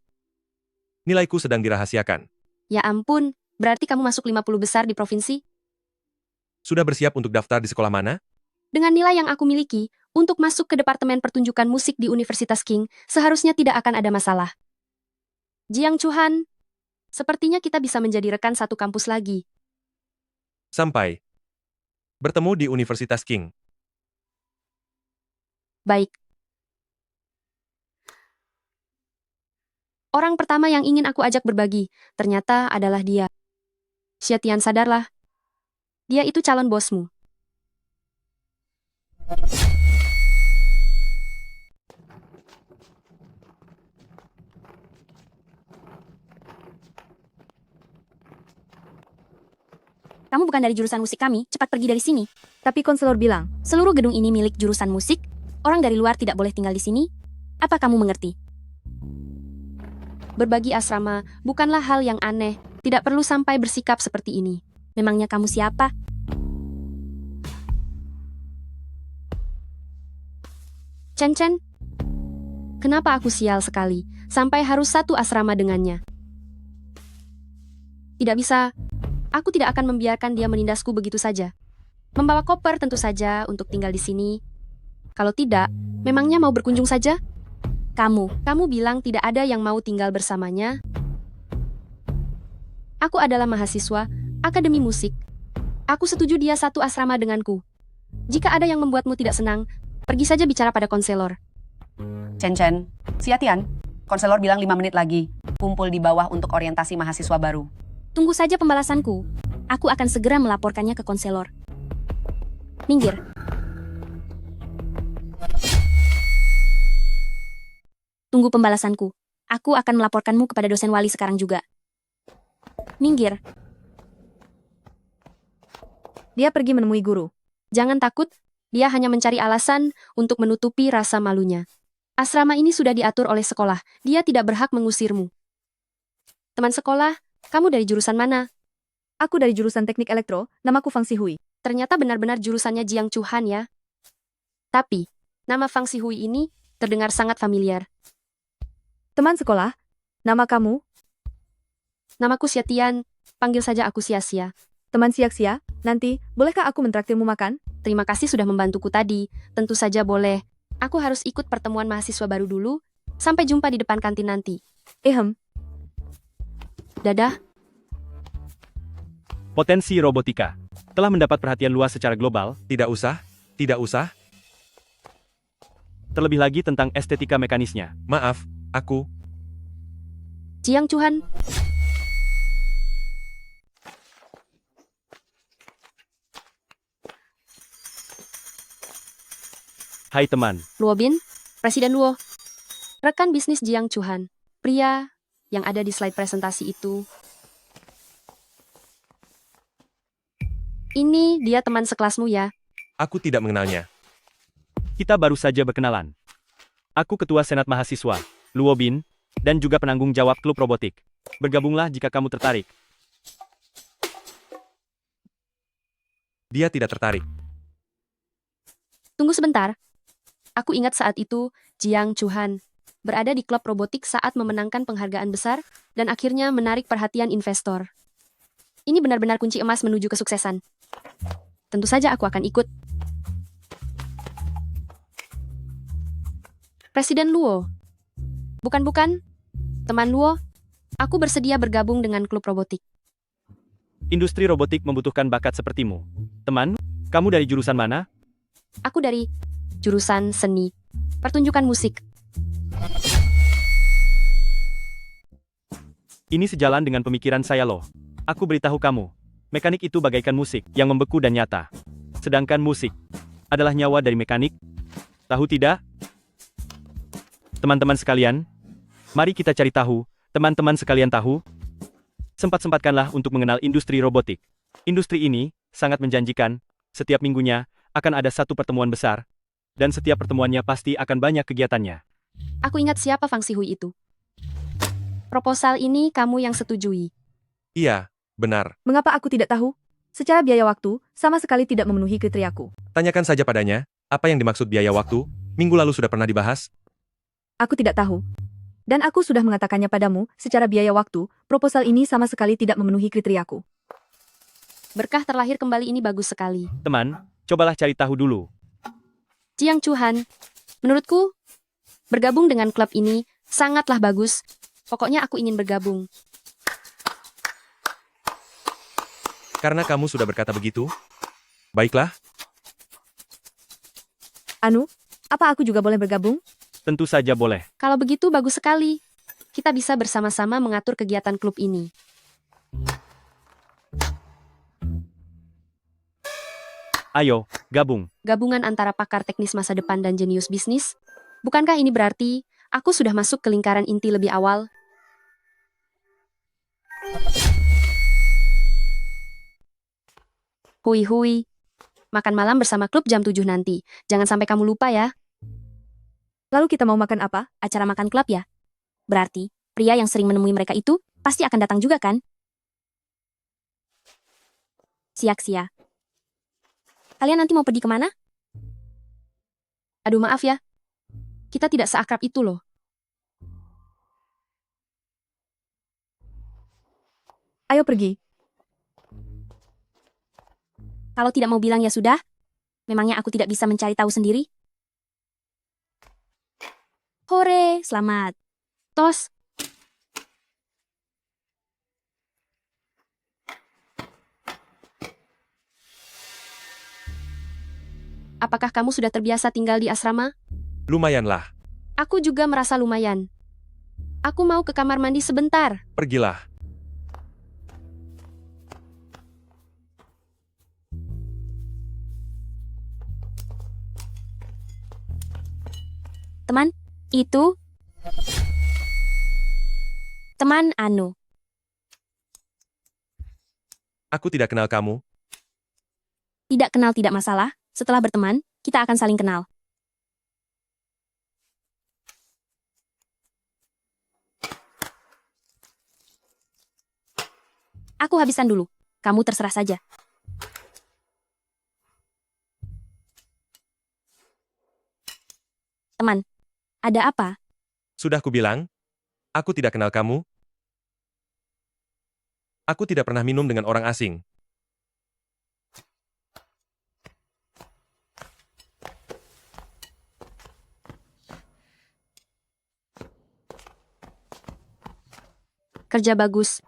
Speaker 3: Nilaiku sedang dirahasiakan.
Speaker 1: Ya ampun, berarti kamu masuk 50 besar di provinsi?
Speaker 3: Sudah bersiap untuk daftar di sekolah mana?
Speaker 1: Dengan nilai yang aku miliki, untuk masuk ke Departemen Pertunjukan Musik di Universitas Qing, seharusnya tidak akan ada masalah. Jiang Chuhan, sepertinya kita bisa menjadi rekan satu kampus lagi.
Speaker 3: Sampai. Bertemu di Universitas Qing.
Speaker 1: Baik. Orang pertama yang ingin aku ajak berbagi, ternyata adalah dia. Xiatian, sadarlah. Dia itu calon bosmu.
Speaker 4: Kamu bukan dari jurusan musik kami, cepat pergi dari sini.
Speaker 9: Tapi konselor bilang,
Speaker 4: Seluruh gedung ini milik jurusan musik, orang dari luar tidak boleh tinggal di sini. Apa kamu mengerti?
Speaker 1: Berbagi asrama bukanlah hal yang aneh, tidak perlu sampai bersikap seperti ini.
Speaker 4: Memangnya kamu siapa?
Speaker 1: Chen Chen, kenapa aku sial sekali, sampai harus satu asrama dengannya? Tidak bisa, aku tidak akan membiarkan dia menindasku begitu saja. Membawa koper tentu saja untuk tinggal di sini. Kalau tidak, memangnya mau berkunjung saja? Kamu bilang tidak ada yang mau tinggal bersamanya. Aku adalah mahasiswa, akademi musik. Aku setuju dia satu asrama denganku. Jika ada yang membuatmu tidak senang, pergi saja bicara pada konselor.
Speaker 12: Chen, Xiatian, konselor bilang 5 menit lagi. Kumpul di bawah untuk orientasi mahasiswa baru.
Speaker 4: Tunggu saja pembalasanku. Aku akan segera melaporkannya ke konselor. Minggir. Tunggu pembalasanku. Aku akan melaporkanmu kepada dosen wali sekarang juga. Minggir.
Speaker 9: dia pergi menemui guru.
Speaker 1: Jangan takut, dia hanya mencari alasan untuk menutupi rasa malunya. Asrama ini sudah diatur oleh sekolah, dia tidak berhak mengusirmu. Teman sekolah, kamu dari jurusan mana?
Speaker 9: Aku dari jurusan teknik elektro, namaku Fang Sihui.
Speaker 1: Ternyata benar-benar jurusannya Jiang Chuhan ya. Tapi, nama Fang Sihui ini terdengar sangat familiar.
Speaker 9: Teman sekolah, nama kamu?
Speaker 1: Namaku Xiatian, panggil saja aku Sia-Sia.
Speaker 9: Teman Sia-Sia, nanti, bolehkah aku mentraktirmu makan?
Speaker 1: Terima kasih sudah membantuku tadi, tentu saja boleh. Aku harus ikut pertemuan mahasiswa baru dulu. Sampai jumpa di depan kantin nanti. Dadah.
Speaker 5: Potensi robotika telah mendapat perhatian luas secara global.
Speaker 3: Tidak usah.
Speaker 5: Terlebih lagi tentang estetika mekanisnya.
Speaker 3: Maaf, aku.
Speaker 1: Jiang Chuhan.
Speaker 5: Hai teman,
Speaker 1: Luo Bin, Presiden Luo. Rekan bisnis Jiang Chuhan, pria yang ada di slide presentasi itu. Ini dia teman sekelasmu ya.
Speaker 3: Aku tidak mengenalnya.
Speaker 5: kita baru saja berkenalan. Aku Ketua Senat Mahasiswa, Luo Bin, dan juga penanggung jawab klub robotik. Bergabunglah jika kamu tertarik.
Speaker 3: Dia tidak tertarik.
Speaker 1: Tunggu sebentar. Aku ingat saat itu, Jiang Chuhan berada di klub robotik saat memenangkan penghargaan besar dan akhirnya menarik perhatian investor. Ini benar-benar kunci emas menuju kesuksesan. Tentu saja aku akan ikut. Presiden Luo. Bukan, teman Luo. Aku bersedia bergabung dengan klub robotik.
Speaker 5: Industri robotik membutuhkan bakat sepertimu. Teman, kamu dari jurusan mana?
Speaker 1: Aku dari jurusan seni, pertunjukan musik.
Speaker 5: Ini sejalan dengan pemikiran saya loh. Aku beritahu kamu, mekanik itu bagaikan musik yang membeku dan nyata. Sedangkan musik adalah nyawa dari mekanik. Tahu tidak? Teman-teman sekalian, mari kita cari tahu. Teman-teman sekalian tahu? Sempat-sempatkanlah untuk mengenal industri robotik. Industri ini sangat menjanjikan. Setiap minggunya akan ada satu pertemuan besar. Dan setiap pertemuannya pasti akan banyak kegiatannya.
Speaker 1: Aku ingat siapa Fang Sihui itu. Proposal ini kamu yang setujui.
Speaker 3: Iya, benar.
Speaker 9: Mengapa aku tidak tahu? Secara biaya waktu, sama sekali tidak memenuhi kriteriaku.
Speaker 3: Tanyakan saja padanya, apa yang dimaksud biaya waktu? Minggu lalu sudah pernah dibahas.
Speaker 9: Aku tidak tahu. Dan aku sudah mengatakannya padamu, secara biaya waktu, proposal ini sama sekali tidak memenuhi kriteriaku.
Speaker 1: Berkah terlahir kembali ini bagus sekali.
Speaker 5: Teman, cobalah cari tahu dulu.
Speaker 1: Jiang Chuhan, menurutku, bergabung dengan klub ini sangatlah bagus. Pokoknya aku ingin bergabung.
Speaker 3: Karena kamu sudah berkata begitu? Baiklah,
Speaker 9: Anu, apa aku juga boleh bergabung?
Speaker 5: Tentu saja boleh.
Speaker 1: Kalau begitu bagus sekali. Kita bisa bersama-sama mengatur kegiatan klub ini.
Speaker 5: Ayo, gabung.
Speaker 1: Gabungan antara pakar teknis masa depan dan jenius bisnis? Bukankah ini berarti aku sudah masuk ke lingkaran inti lebih awal? Hui, makan malam bersama klub jam 7 nanti. Jangan sampai kamu lupa ya.
Speaker 9: Lalu kita mau makan apa?
Speaker 4: Acara makan klub ya? Berarti, pria yang sering menemui mereka itu pasti akan datang juga kan? Siak-sia. Kalian nanti mau pergi kemana?
Speaker 1: Aduh maaf ya. Kita tidak seakrab itu loh.
Speaker 9: Ayo pergi.
Speaker 4: Kalau tidak mau bilang ya sudah. Memangnya aku tidak bisa mencari tahu sendiri? Hore, selamat.
Speaker 1: Tos, apakah kamu sudah terbiasa tinggal di asrama?
Speaker 3: lumayanlah.
Speaker 1: Aku juga merasa lumayan. Aku mau ke kamar mandi sebentar.
Speaker 3: Pergilah.
Speaker 4: Teman, itu... Teman Anu.
Speaker 3: Aku tidak kenal kamu.
Speaker 4: Tidak kenal tidak masalah. Setelah berteman, kita akan saling kenal. Aku habisan dulu. Kamu terserah saja. Teman, ada apa?
Speaker 3: Sudah kubilang, aku tidak kenal kamu. Aku tidak pernah minum dengan orang asing.
Speaker 1: Kerja bagus.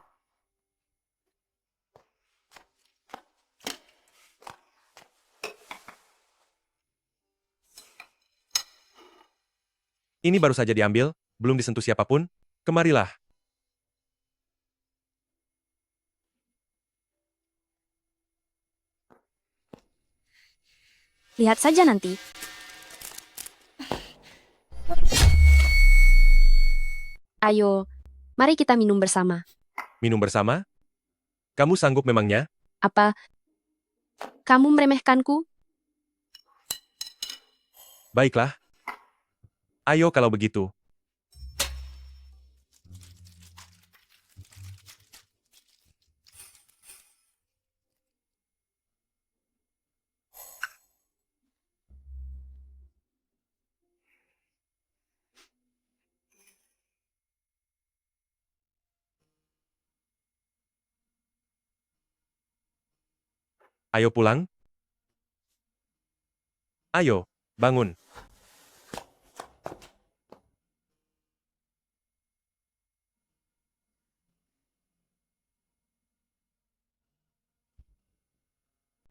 Speaker 3: Ini baru saja diambil, belum disentuh siapapun. Kemarilah.
Speaker 4: Lihat saja nanti.
Speaker 1: Ayo, mari kita minum bersama.
Speaker 3: Minum bersama? Kamu sanggup memangnya?
Speaker 1: Apa? Kamu meremehkanku?
Speaker 3: Baiklah. Ayo kalau begitu. Ayo pulang. Ayo, bangun.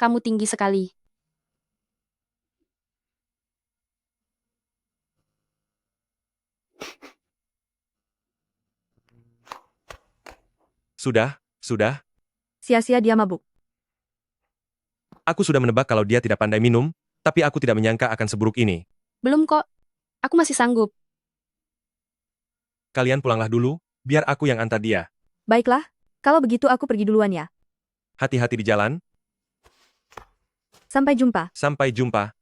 Speaker 1: Kamu tinggi sekali.
Speaker 3: Sudah.
Speaker 9: Sia-sia dia mabuk.
Speaker 3: Aku sudah menebak kalau dia tidak pandai minum, tapi aku tidak menyangka akan seburuk ini.
Speaker 1: Belum kok. Aku masih sanggup.
Speaker 3: Kalian pulanglah dulu, biar aku yang antar dia.
Speaker 9: Baiklah, kalau begitu aku pergi duluan ya.
Speaker 3: Hati-hati di jalan.
Speaker 9: Sampai jumpa.
Speaker 3: Sampai jumpa.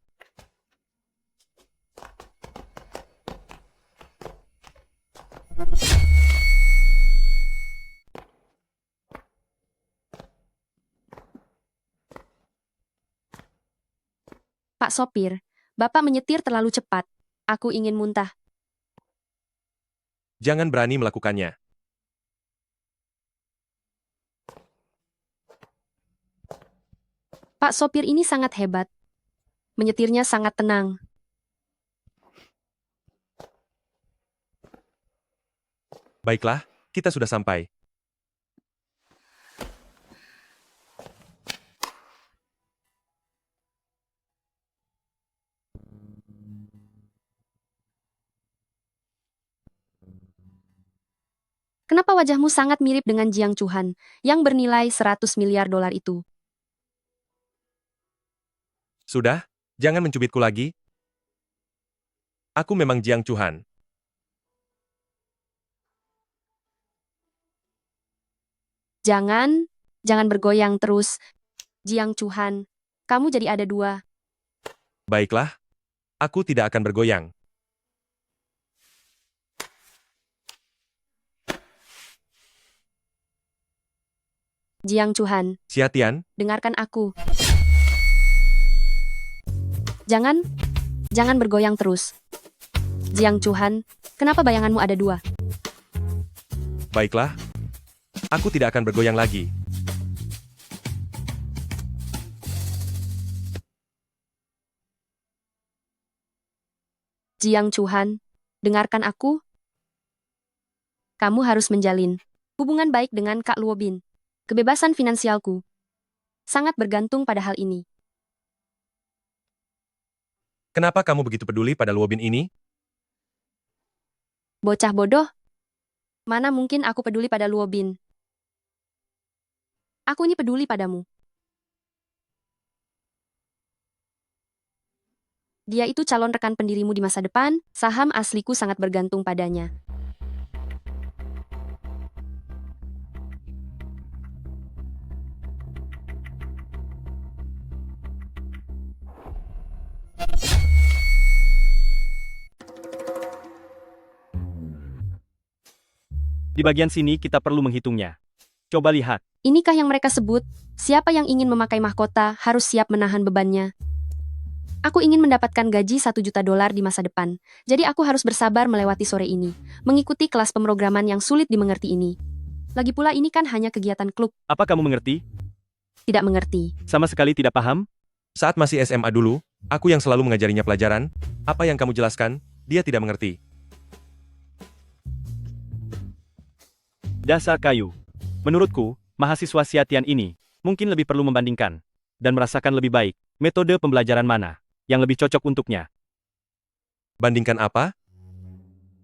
Speaker 1: Pak sopir, Bapak menyetir terlalu cepat. Aku ingin muntah.
Speaker 3: Jangan berani melakukannya.
Speaker 1: Pak sopir ini sangat hebat. Menyetirnya sangat tenang.
Speaker 3: Baiklah, kita sudah sampai.
Speaker 1: Kenapa wajahmu sangat mirip dengan Jiang Chuhan, yang bernilai 100 miliar dolar itu?
Speaker 3: Sudah, jangan mencubitku lagi. Aku memang Jiang Chuhan.
Speaker 1: Jangan bergoyang terus. Jiang Chuhan, kamu jadi ada dua.
Speaker 3: Baiklah, aku tidak akan bergoyang.
Speaker 1: Jiang Chuhan,
Speaker 3: Xiatian,
Speaker 1: dengarkan aku. Jangan bergoyang terus. Jiang Chuhan, kenapa bayanganmu ada dua?
Speaker 3: baiklah. Aku tidak akan bergoyang lagi.
Speaker 1: Jiang Chuhan, dengarkan aku. Kamu harus menjalin hubungan baik dengan Kak Luobin. Kebebasan finansialku sangat bergantung pada hal ini.
Speaker 3: Kenapa kamu begitu peduli pada Luobin ini?
Speaker 1: Bocah bodoh. Mana mungkin aku peduli pada Luobin? Aku ini peduli padamu. Dia itu calon rekan pendirimu di masa depan, saham asliku sangat bergantung padanya.
Speaker 5: Di bagian sini kita perlu menghitungnya. Coba lihat.
Speaker 1: Inikah yang mereka sebut, siapa yang ingin memakai mahkota harus siap menahan bebannya. Aku ingin mendapatkan gaji 1 juta dolar di masa depan, jadi aku harus bersabar melewati sore ini, mengikuti kelas pemrograman yang sulit dimengerti ini. Lagi pula ini kan hanya kegiatan klub.
Speaker 5: Apa kamu mengerti?
Speaker 1: Tidak mengerti.
Speaker 5: Sama sekali tidak paham?
Speaker 3: Saat masih SMA dulu, aku yang selalu mengajarinya pelajaran. Apa yang kamu jelaskan, dia tidak mengerti.
Speaker 5: Dasar kayu. Menurutku, mahasiswa Xiatian ini mungkin lebih perlu membandingkan dan merasakan lebih baik metode pembelajaran mana yang lebih cocok untuknya.
Speaker 3: Bandingkan apa?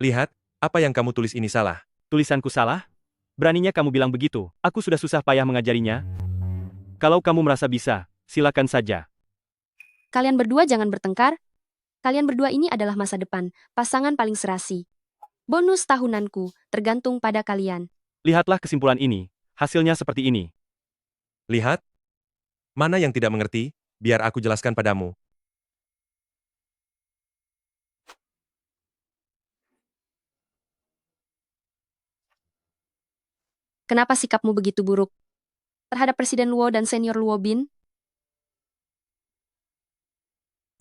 Speaker 3: Lihat, apa yang kamu tulis ini salah.
Speaker 5: Tulisanku salah? Beraninya kamu bilang begitu. Aku sudah susah payah mengajarinya. Kalau kamu merasa bisa, silakan saja.
Speaker 1: Kalian berdua jangan bertengkar. Kalian berdua ini adalah masa depan, pasangan paling serasi. Bonus tahunanku tergantung pada kalian.
Speaker 5: Lihatlah kesimpulan ini. Hasilnya seperti ini.
Speaker 3: Lihat. Mana yang tidak mengerti, biar aku jelaskan padamu.
Speaker 1: Kenapa sikapmu begitu buruk terhadap Presiden Luo dan Senior Luo Bin?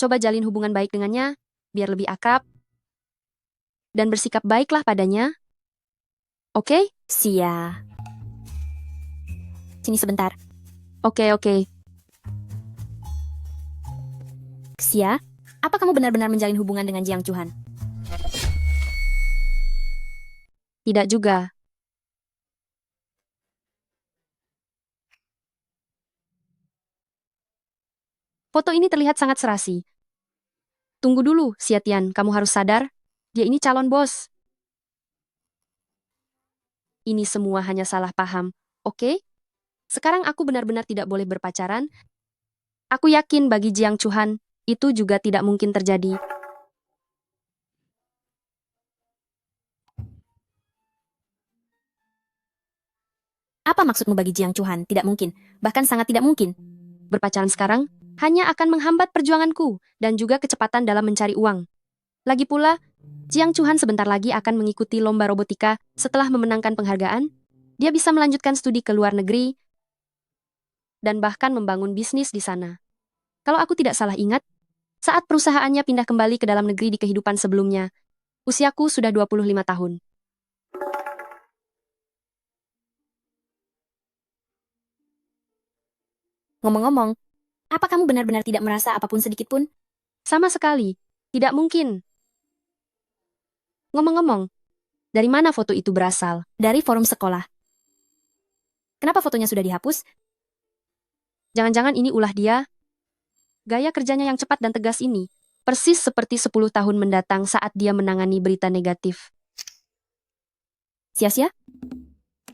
Speaker 1: Coba jalin hubungan baik dengannya, biar lebih akrab. Dan bersikap baiklah padanya. Oke?
Speaker 4: Sia. Sini sebentar.
Speaker 1: Oke.
Speaker 4: Xia, apa kamu benar-benar menjalin hubungan dengan Jiang Chuhan?
Speaker 1: Tidak juga. Foto ini terlihat sangat serasi. Tunggu dulu, Xiatian, kamu harus sadar, dia ini calon bos. Ini semua hanya salah paham, oke? Sekarang aku benar-benar tidak boleh berpacaran. Aku yakin bagi Jiang Chuhan, itu juga tidak mungkin terjadi.
Speaker 4: Apa maksudmu bagi Jiang Chuhan? Tidak mungkin, bahkan sangat tidak mungkin.
Speaker 1: Berpacaran sekarang hanya akan menghambat perjuanganku dan juga kecepatan dalam mencari uang. Lagi pula, Jiang Chuhan sebentar lagi akan mengikuti lomba robotika setelah memenangkan penghargaan. Dia bisa melanjutkan studi ke luar negeri dan bahkan membangun bisnis di sana. Kalau aku tidak salah ingat, saat perusahaannya pindah kembali ke dalam negeri di kehidupan sebelumnya, usiaku sudah 25 tahun.
Speaker 4: Ngomong-ngomong, apa kamu benar-benar tidak merasa apapun sedikit pun?
Speaker 1: Sama sekali, tidak mungkin. Ngomong-ngomong, dari mana foto itu berasal?
Speaker 4: Dari forum sekolah. Kenapa fotonya sudah dihapus?
Speaker 1: Jangan-jangan ini ulah dia? Gaya kerjanya yang cepat dan tegas ini, persis seperti 10 tahun mendatang saat dia menangani berita negatif.
Speaker 4: Sia-sia?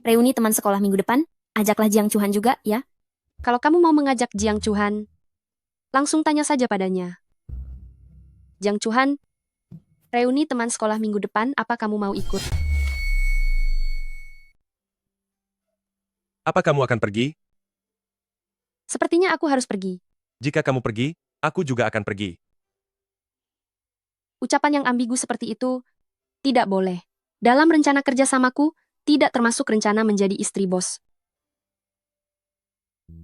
Speaker 4: Reuni teman sekolah minggu depan? Ajaklah Jiang Chuhan juga, ya?
Speaker 1: Kalau kamu mau mengajak Jiang Chuhan, langsung tanya saja padanya. Jiang Chuhan, reuni teman sekolah minggu depan, apa kamu mau ikut?
Speaker 3: Apa kamu akan pergi?
Speaker 1: Sepertinya aku harus pergi.
Speaker 3: Jika kamu pergi, aku juga akan pergi.
Speaker 1: Ucapan yang ambigu seperti itu tidak boleh. Dalam rencana kerjasamaku, tidak termasuk rencana menjadi istri bos.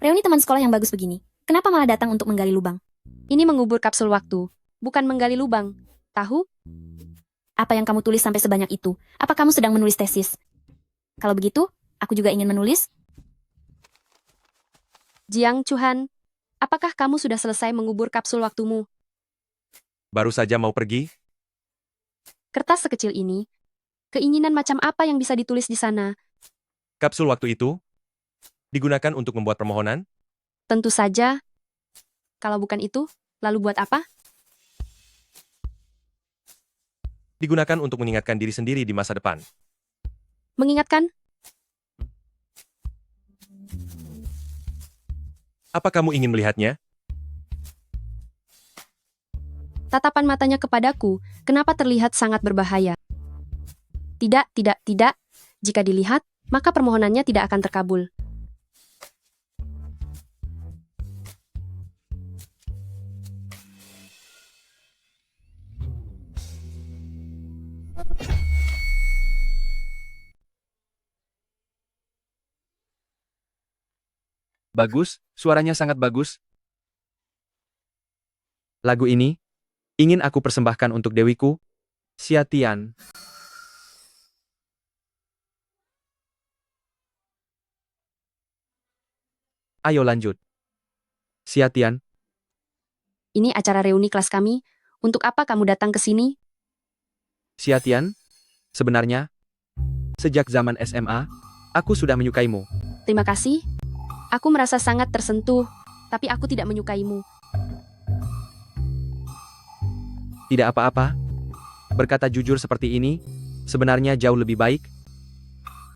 Speaker 4: Reuni teman sekolah yang bagus begini. Kenapa malah datang untuk menggali lubang?
Speaker 1: Ini mengubur kapsul waktu, bukan menggali lubang. Tahu?
Speaker 4: Apa yang kamu tulis sampai sebanyak itu? Apa kamu sedang menulis tesis? Kalau begitu, aku juga ingin menulis.
Speaker 1: Jiang Chuhan, apakah kamu sudah selesai mengubur kapsul waktumu?
Speaker 3: Baru saja mau pergi?
Speaker 1: Kertas sekecil ini, keinginan macam apa yang bisa ditulis di sana?
Speaker 3: Kapsul waktu itu digunakan untuk membuat permohonan?
Speaker 1: Tentu saja. Kalau bukan itu, lalu buat apa?
Speaker 3: Digunakan untuk mengingatkan diri sendiri di masa depan.
Speaker 1: Mengingatkan?
Speaker 3: Apa kamu ingin melihatnya?
Speaker 1: Tatapan matanya kepadaku, kenapa terlihat sangat berbahaya? Tidak. Jika dilihat, maka permohonannya tidak akan terkabul.
Speaker 5: Bagus, suaranya sangat bagus. Lagu ini ingin aku persembahkan untuk dewiku, Xiatian. Ayo lanjut. Xiatian,
Speaker 1: Ini acara reuni kelas kami. Untuk apa kamu datang ke sini?
Speaker 5: Xiatian, sebenarnya, sejak zaman SMA, aku sudah menyukaimu.
Speaker 1: Terima kasih. Aku merasa sangat tersentuh, tapi aku tidak menyukaimu.
Speaker 5: Tidak apa-apa. Berkata jujur seperti ini, sebenarnya jauh lebih baik.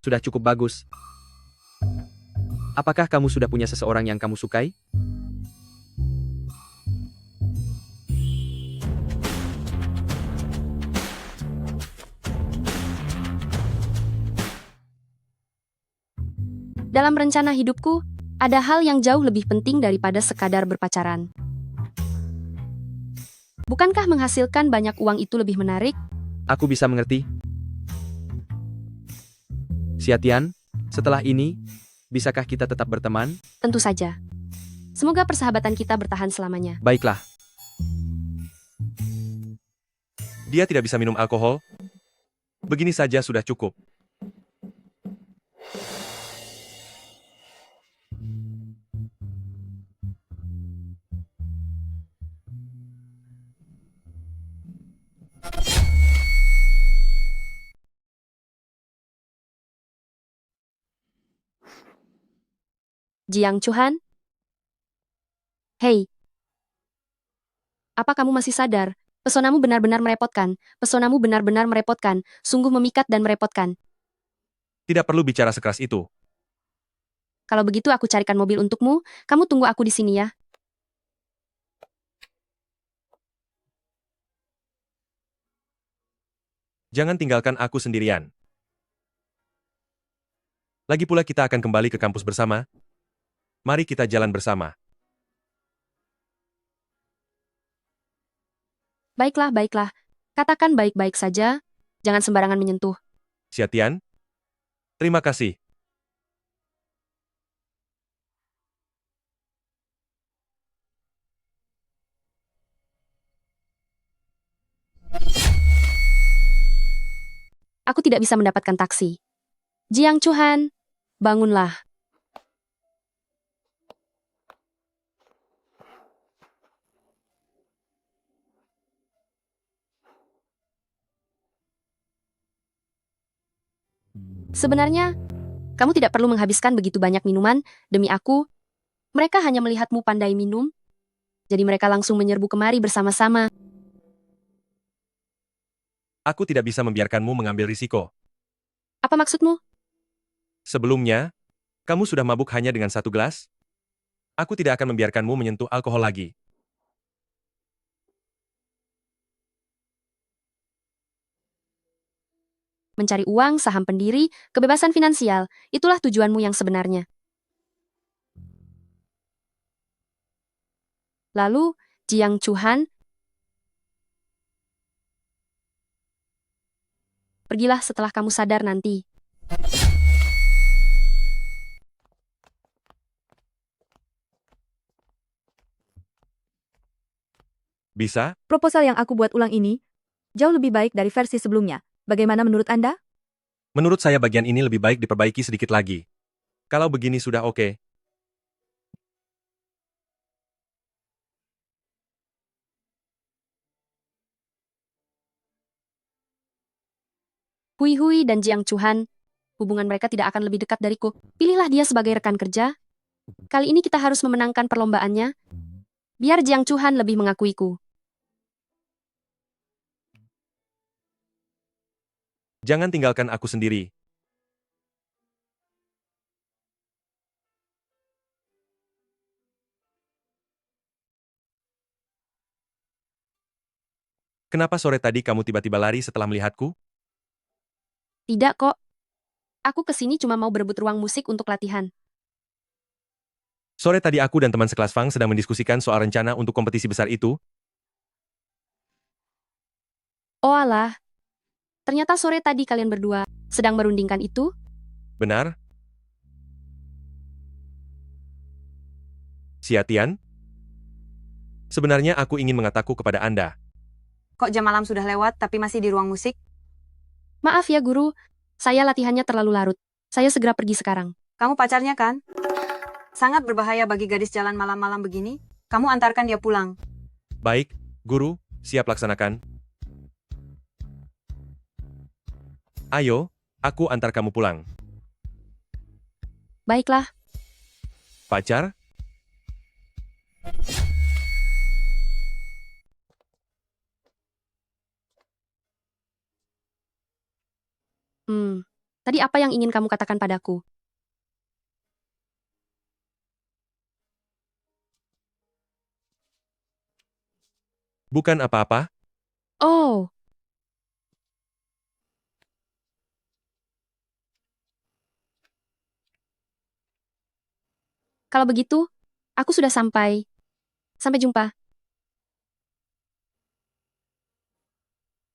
Speaker 5: Sudah cukup bagus. Apakah kamu sudah punya seseorang yang kamu sukai?
Speaker 1: Dalam rencana hidupku, ada hal yang jauh lebih penting daripada sekadar berpacaran. Bukankah menghasilkan banyak uang itu lebih menarik?
Speaker 5: Aku bisa mengerti. Xiatian, setelah ini, bisakah kita tetap berteman?
Speaker 1: Tentu saja. Semoga persahabatan kita bertahan selamanya.
Speaker 5: Baiklah.
Speaker 3: Dia tidak bisa minum alkohol. Begini saja sudah cukup.
Speaker 1: Jiang Chuhan? Hei. Apa kamu masih sadar? Pesonamu benar-benar merepotkan. Pesonamu benar-benar merepotkan. Sungguh memikat dan merepotkan.
Speaker 3: Tidak perlu bicara sekeras itu.
Speaker 1: Kalau begitu aku carikan mobil untukmu. Kamu tunggu aku di sini ya.
Speaker 3: Jangan tinggalkan aku sendirian. Lagi pula kita akan kembali ke kampus bersama. Mari kita jalan bersama.
Speaker 1: Baiklah, baiklah. Katakan baik-baik saja. Jangan sembarangan menyentuh.
Speaker 3: Xiatian? Terima kasih.
Speaker 1: Aku tidak bisa mendapatkan taksi. Jiang Chuhan, bangunlah. Sebenarnya, kamu tidak perlu menghabiskan begitu banyak minuman, demi aku. Mereka hanya melihatmu pandai minum, jadi mereka langsung menyerbu kemari bersama-sama.
Speaker 3: Aku tidak bisa membiarkanmu mengambil risiko.
Speaker 1: Apa maksudmu?
Speaker 3: Sebelumnya, kamu sudah mabuk hanya dengan satu gelas? Aku tidak akan membiarkanmu menyentuh alkohol lagi.
Speaker 1: Mencari uang, saham pendiri, kebebasan finansial, itulah tujuanmu yang sebenarnya. Lalu, Jiang Chuhan, pergilah setelah kamu sadar nanti.
Speaker 3: Bisa?
Speaker 9: Proposal yang aku buat ulang ini jauh lebih baik dari versi sebelumnya. Bagaimana menurut Anda?
Speaker 3: Menurut saya bagian ini lebih baik diperbaiki sedikit lagi. Kalau begini sudah oke.
Speaker 1: Hui Hui dan Jiang Chuhan, hubungan mereka tidak akan lebih dekat dariku. Pilihlah dia sebagai rekan kerja. Kali ini kita harus memenangkan perlombaannya. Biar Jiang Chuhan lebih mengakuiku.
Speaker 3: Jangan tinggalkan aku sendiri. Kenapa sore tadi kamu tiba-tiba lari setelah melihatku?
Speaker 1: Tidak kok. Aku kesini cuma mau berebut ruang musik untuk latihan.
Speaker 3: Sore tadi aku dan teman sekelas Fang sedang mendiskusikan soal rencana untuk kompetisi besar itu.
Speaker 1: Oh alah. Ternyata sore tadi kalian berdua sedang merundingkan itu?
Speaker 3: Benar? Xiatian? Sebenarnya aku ingin mengataku kepada Anda.
Speaker 9: Kok jam malam sudah lewat tapi masih di ruang musik?
Speaker 1: Maaf ya guru, saya latihannya terlalu larut. Saya segera pergi sekarang.
Speaker 9: Kamu pacarnya kan? Sangat berbahaya bagi gadis jalan malam-malam begini. Kamu antarkan dia pulang.
Speaker 3: Baik, guru, siap laksanakan. Ayo, aku antar kamu pulang.
Speaker 1: Baiklah.
Speaker 3: Pacar?
Speaker 1: Tadi apa yang ingin kamu katakan padaku?
Speaker 3: Bukan apa-apa.
Speaker 1: Oh, Kalau begitu, aku sudah sampai. Sampai jumpa.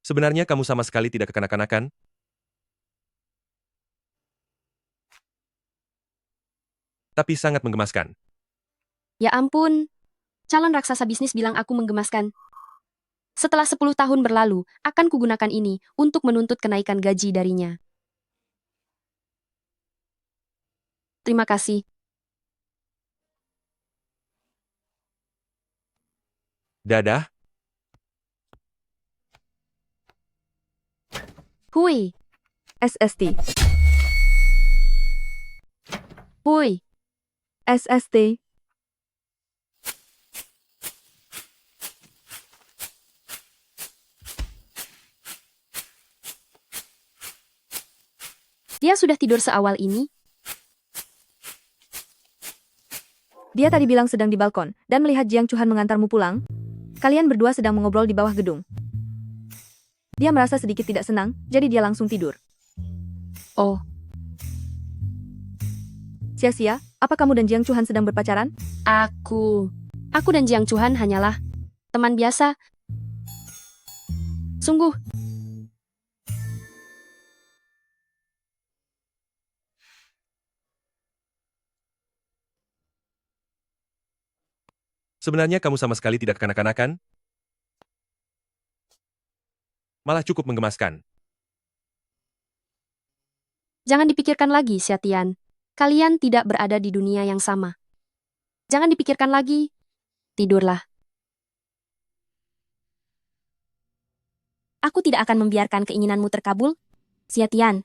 Speaker 3: Sebenarnya kamu sama sekali tidak kekanak-kanakan. Tapi sangat menggemaskan.
Speaker 1: Ya ampun, calon raksasa bisnis bilang aku menggemaskan. Setelah 10 tahun berlalu, akan kugunakan ini untuk menuntut kenaikan gaji darinya. Terima kasih.
Speaker 3: Dadah.
Speaker 1: Hui,
Speaker 9: SST.
Speaker 1: hui.
Speaker 9: SST.
Speaker 1: Dia sudah tidur seawal ini?
Speaker 9: Dia tadi bilang sedang di balkon, dan melihat Jiang Chuhan mengantarmu pulang. Kalian berdua sedang mengobrol di bawah gedung. Dia merasa sedikit tidak senang, jadi dia langsung tidur.
Speaker 1: Oh,
Speaker 9: Sia-sia, apa kamu dan Jiang Chuhan sedang berpacaran?
Speaker 1: aku dan Jiang Chuhan hanyalah teman biasa. Sungguh.
Speaker 3: Sebenarnya kamu sama sekali tidak kekanak-kanakan. Malah cukup menggemaskan.
Speaker 1: Jangan dipikirkan lagi, Xiatian. Kalian tidak berada di dunia yang sama. Jangan dipikirkan lagi. Tidurlah.
Speaker 4: Aku tidak akan membiarkan keinginanmu terkabul, Xiatian.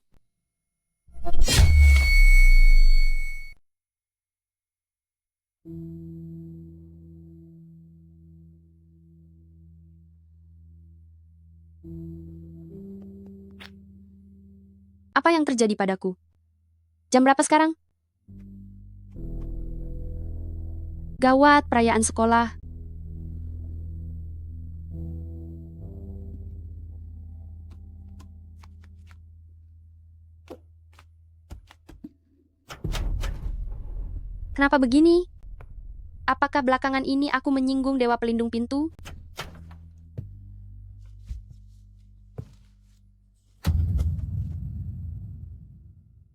Speaker 1: Apa yang terjadi padaku? Jam berapa sekarang? Gawat, perayaan sekolah. Kenapa begini? Apakah belakangan ini aku menyinggung Dewa Pelindung Pintu?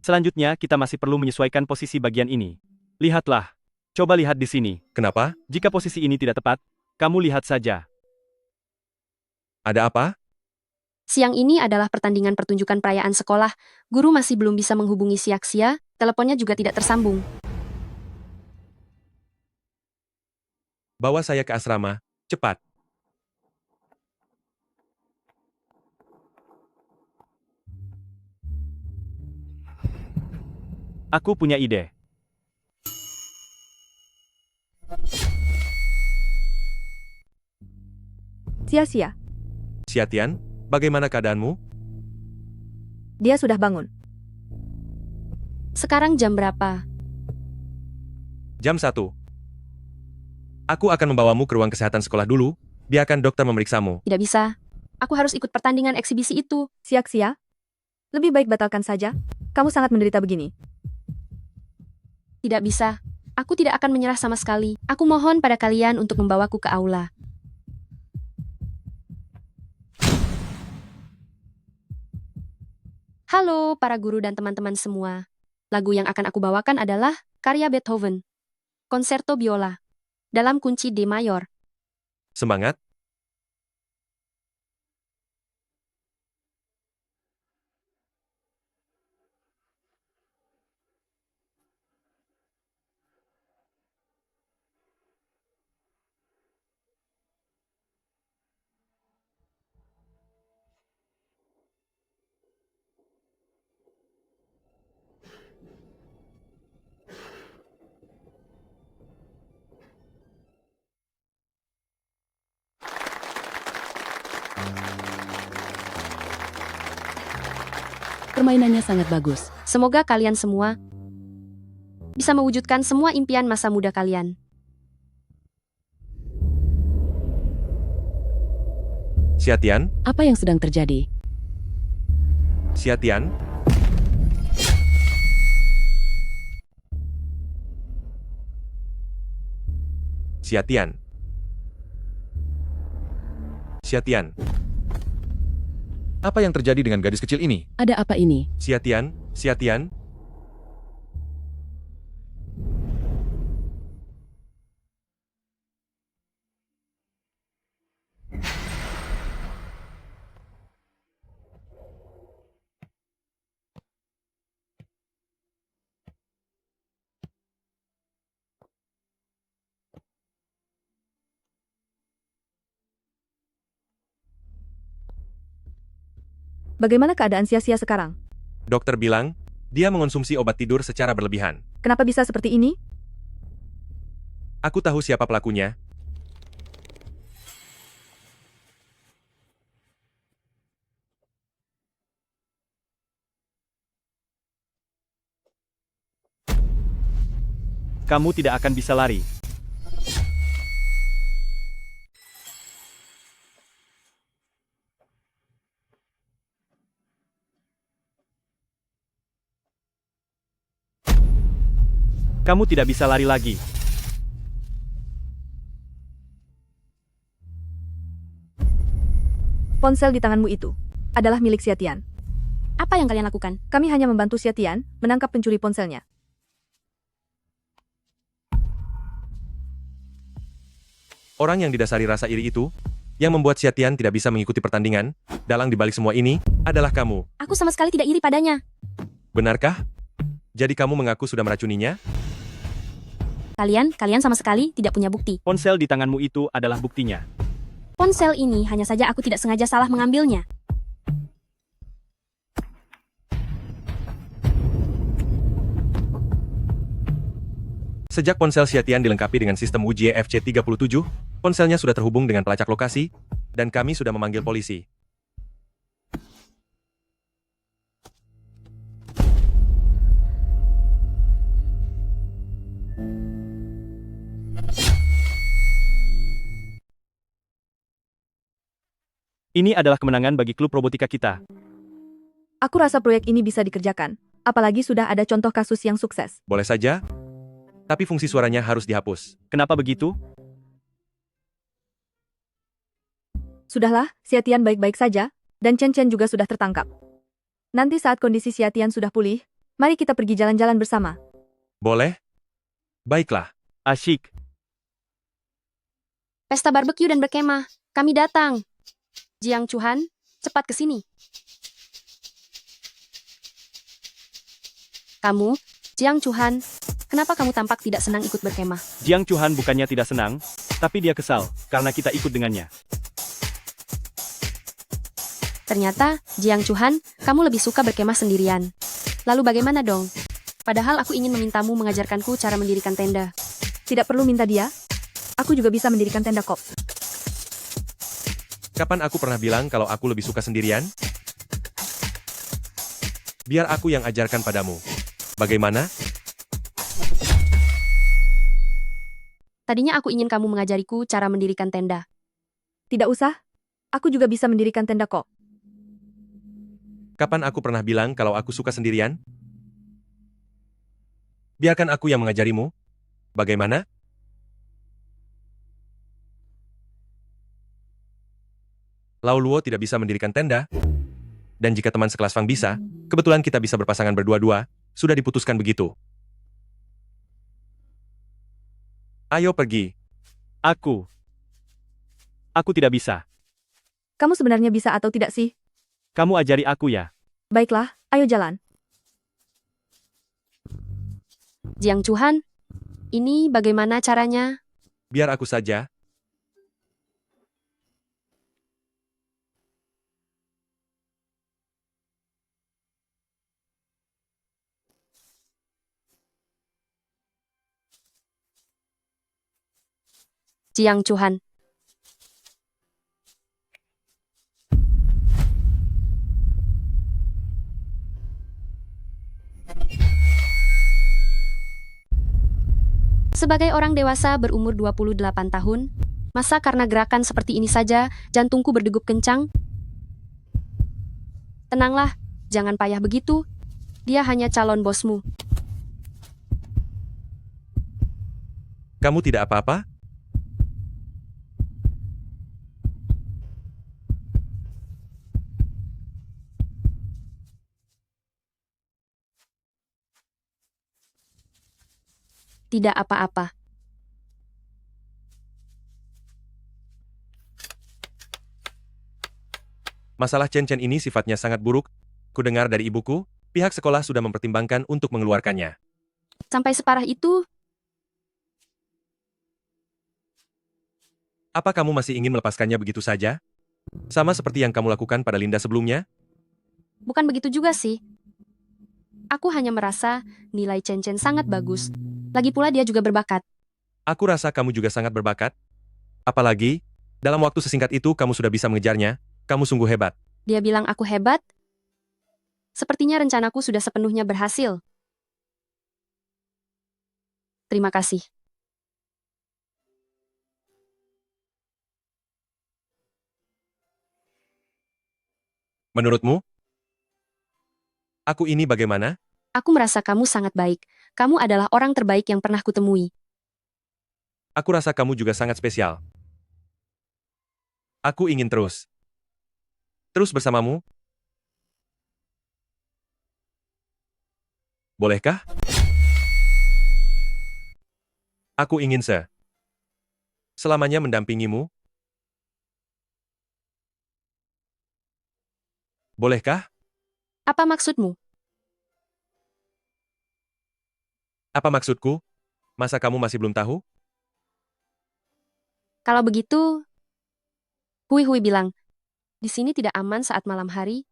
Speaker 5: Selanjutnya, kita masih perlu menyesuaikan posisi bagian ini. Lihatlah. Coba lihat di sini.
Speaker 3: Kenapa?
Speaker 5: Jika posisi ini tidak tepat, kamu lihat saja.
Speaker 3: Ada apa?
Speaker 1: Siang ini adalah pertandingan pertunjukan perayaan sekolah. Guru masih belum bisa menghubungi Xiaxia, teleponnya juga tidak tersambung.
Speaker 3: Bawa saya ke asrama. Cepat.
Speaker 5: Aku punya ide.
Speaker 9: Sia-sia,
Speaker 3: Xiatian, bagaimana keadaanmu?
Speaker 9: dia sudah bangun.
Speaker 1: Sekarang jam berapa?
Speaker 3: Jam 1. Aku akan membawamu ke ruang kesehatan sekolah dulu. Biarkan dokter memeriksamu.
Speaker 1: Tidak bisa. Aku harus ikut pertandingan eksibisi itu.
Speaker 9: Sia-sia, lebih baik batalkan saja. Kamu sangat menderita begini.
Speaker 1: Tidak bisa. Aku tidak akan menyerah sama sekali. Aku mohon pada kalian untuk membawaku ke aula. Halo para guru dan teman-teman semua. Lagu yang akan aku bawakan adalah karya Beethoven. Konserto biola. Dalam kunci D mayor.
Speaker 3: Semangat.
Speaker 13: Permainannya sangat bagus.
Speaker 1: Semoga kalian semua bisa mewujudkan semua impian masa muda kalian.
Speaker 3: Xiatian,
Speaker 13: Apa yang sedang terjadi?
Speaker 3: Xiatian. Xiatian.
Speaker 14: Apa yang terjadi dengan gadis kecil ini?
Speaker 13: Ada apa ini?
Speaker 3: Xiatian, Xiatian.
Speaker 9: Bagaimana keadaan Sia-Sia sekarang?
Speaker 3: Dokter bilang, dia mengonsumsi obat tidur secara berlebihan.
Speaker 9: Kenapa bisa seperti ini?
Speaker 3: Aku tahu siapa pelakunya.
Speaker 5: Kamu tidak akan bisa lari. Kamu tidak bisa lari lagi.
Speaker 9: Ponsel di tanganmu itu adalah milik Xiatian.
Speaker 4: Apa yang kalian lakukan?
Speaker 9: Kami hanya membantu Xiatian menangkap pencuri ponselnya.
Speaker 3: Orang yang didasari rasa iri itu, yang membuat Xiatian tidak bisa mengikuti pertandingan, dalang dibalik semua ini, adalah kamu.
Speaker 4: Aku sama sekali tidak iri padanya.
Speaker 3: Benarkah? Jadi kamu mengaku sudah meracuninya?
Speaker 4: Kalian sama sekali tidak punya bukti.
Speaker 5: Ponsel di tanganmu itu adalah buktinya.
Speaker 4: Ponsel ini hanya saja aku tidak sengaja salah mengambilnya.
Speaker 3: Sejak ponsel Xiatian dilengkapi dengan sistem uji FC37, ponselnya sudah terhubung dengan pelacak lokasi, dan kami sudah memanggil polisi.
Speaker 5: Ini adalah kemenangan bagi klub robotika kita.
Speaker 9: Aku rasa proyek ini bisa dikerjakan, apalagi sudah ada contoh kasus yang sukses.
Speaker 3: Boleh saja, tapi fungsi suaranya harus dihapus.
Speaker 5: Kenapa begitu?
Speaker 9: Sudahlah, Xiatian baik-baik saja, dan Chen Chen juga sudah tertangkap. Nanti saat kondisi Xiatian sudah pulih, mari kita pergi jalan-jalan bersama.
Speaker 3: Boleh? Baiklah.
Speaker 5: Asyik.
Speaker 1: Pesta barbeque dan berkemah. Kami datang. Jiang Chuhan, cepat ke sini. Kamu, Jiang Chuhan, kenapa kamu tampak tidak senang ikut berkemah?
Speaker 5: Jiang Chuhan bukannya tidak senang, tapi dia kesal karena kita ikut dengannya.
Speaker 1: Ternyata, Jiang Chuhan, kamu lebih suka berkemah sendirian. Lalu bagaimana dong? Padahal aku ingin memintamu mengajarkanku cara mendirikan tenda.
Speaker 9: Tidak perlu minta dia. Aku juga bisa mendirikan tenda kok.
Speaker 3: Kapan aku pernah bilang kalau aku lebih suka sendirian? Biar aku yang ajarkan padamu. Bagaimana?
Speaker 1: Tadinya aku ingin kamu mengajariku cara mendirikan tenda.
Speaker 9: Tidak usah. Aku juga bisa mendirikan tenda kok.
Speaker 3: Kapan aku pernah bilang kalau aku suka sendirian? Biarkan aku yang mengajarimu. Bagaimana? Lau Luo tidak bisa mendirikan tenda. Dan jika teman sekelas Fang bisa, kebetulan kita bisa berpasangan berdua-dua, sudah diputuskan begitu. Ayo pergi.
Speaker 5: Aku tidak bisa.
Speaker 9: Kamu sebenarnya bisa atau tidak sih?
Speaker 5: Kamu ajari aku ya.
Speaker 9: Baiklah, ayo jalan.
Speaker 1: Jiang Chuhan, ini bagaimana caranya?
Speaker 3: Biar aku saja.
Speaker 1: Jiang Chuhan. Sebagai orang dewasa berumur 28 tahun, masa karena gerakan seperti ini saja, jantungku berdegup kencang? Tenanglah, jangan payah begitu. Dia hanya calon bosmu.
Speaker 3: Kamu tidak apa-apa?
Speaker 1: Tidak apa-apa.
Speaker 3: Masalah Chen ini sifatnya sangat buruk. Kudengar dari ibuku, pihak sekolah sudah mempertimbangkan untuk mengeluarkannya.
Speaker 1: Sampai separah itu,
Speaker 3: Apa kamu masih ingin melepaskannya begitu saja? Sama seperti yang kamu lakukan pada Linda sebelumnya?
Speaker 1: bukan begitu juga sih. Aku hanya merasa nilai Chen sangat bagus. Lagi pula dia juga berbakat.
Speaker 3: Aku rasa kamu juga sangat berbakat. Apalagi, dalam waktu sesingkat itu kamu sudah bisa mengejarnya. Kamu sungguh hebat.
Speaker 1: Dia bilang aku hebat. Sepertinya rencanaku sudah sepenuhnya berhasil. Terima kasih.
Speaker 3: Menurutmu? Aku ini bagaimana?
Speaker 1: Aku merasa kamu sangat baik. Kamu adalah orang terbaik yang pernah kutemui.
Speaker 3: Aku rasa kamu juga sangat spesial. Aku ingin terus bersamamu. Bolehkah? Aku ingin selamanya mendampingimu. Bolehkah?
Speaker 1: Apa maksudmu?
Speaker 3: Apa maksudku? Masa kamu masih belum tahu?
Speaker 1: Kalau begitu, Hui bilang, di sini tidak aman saat malam hari.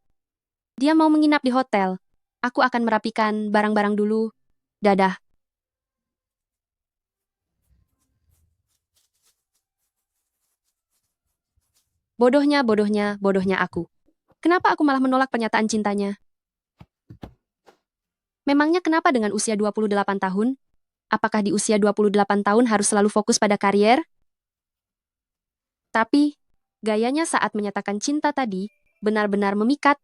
Speaker 1: Dia mau menginap di hotel. Aku akan merapikan barang-barang dulu. Dadah. Bodohnya aku. Kenapa aku malah menolak pernyataan cintanya? Memangnya kenapa dengan usia 28 tahun? Apakah di usia 28 tahun harus selalu fokus pada karier? Tapi, gayanya saat menyatakan cinta tadi, benar-benar memikat.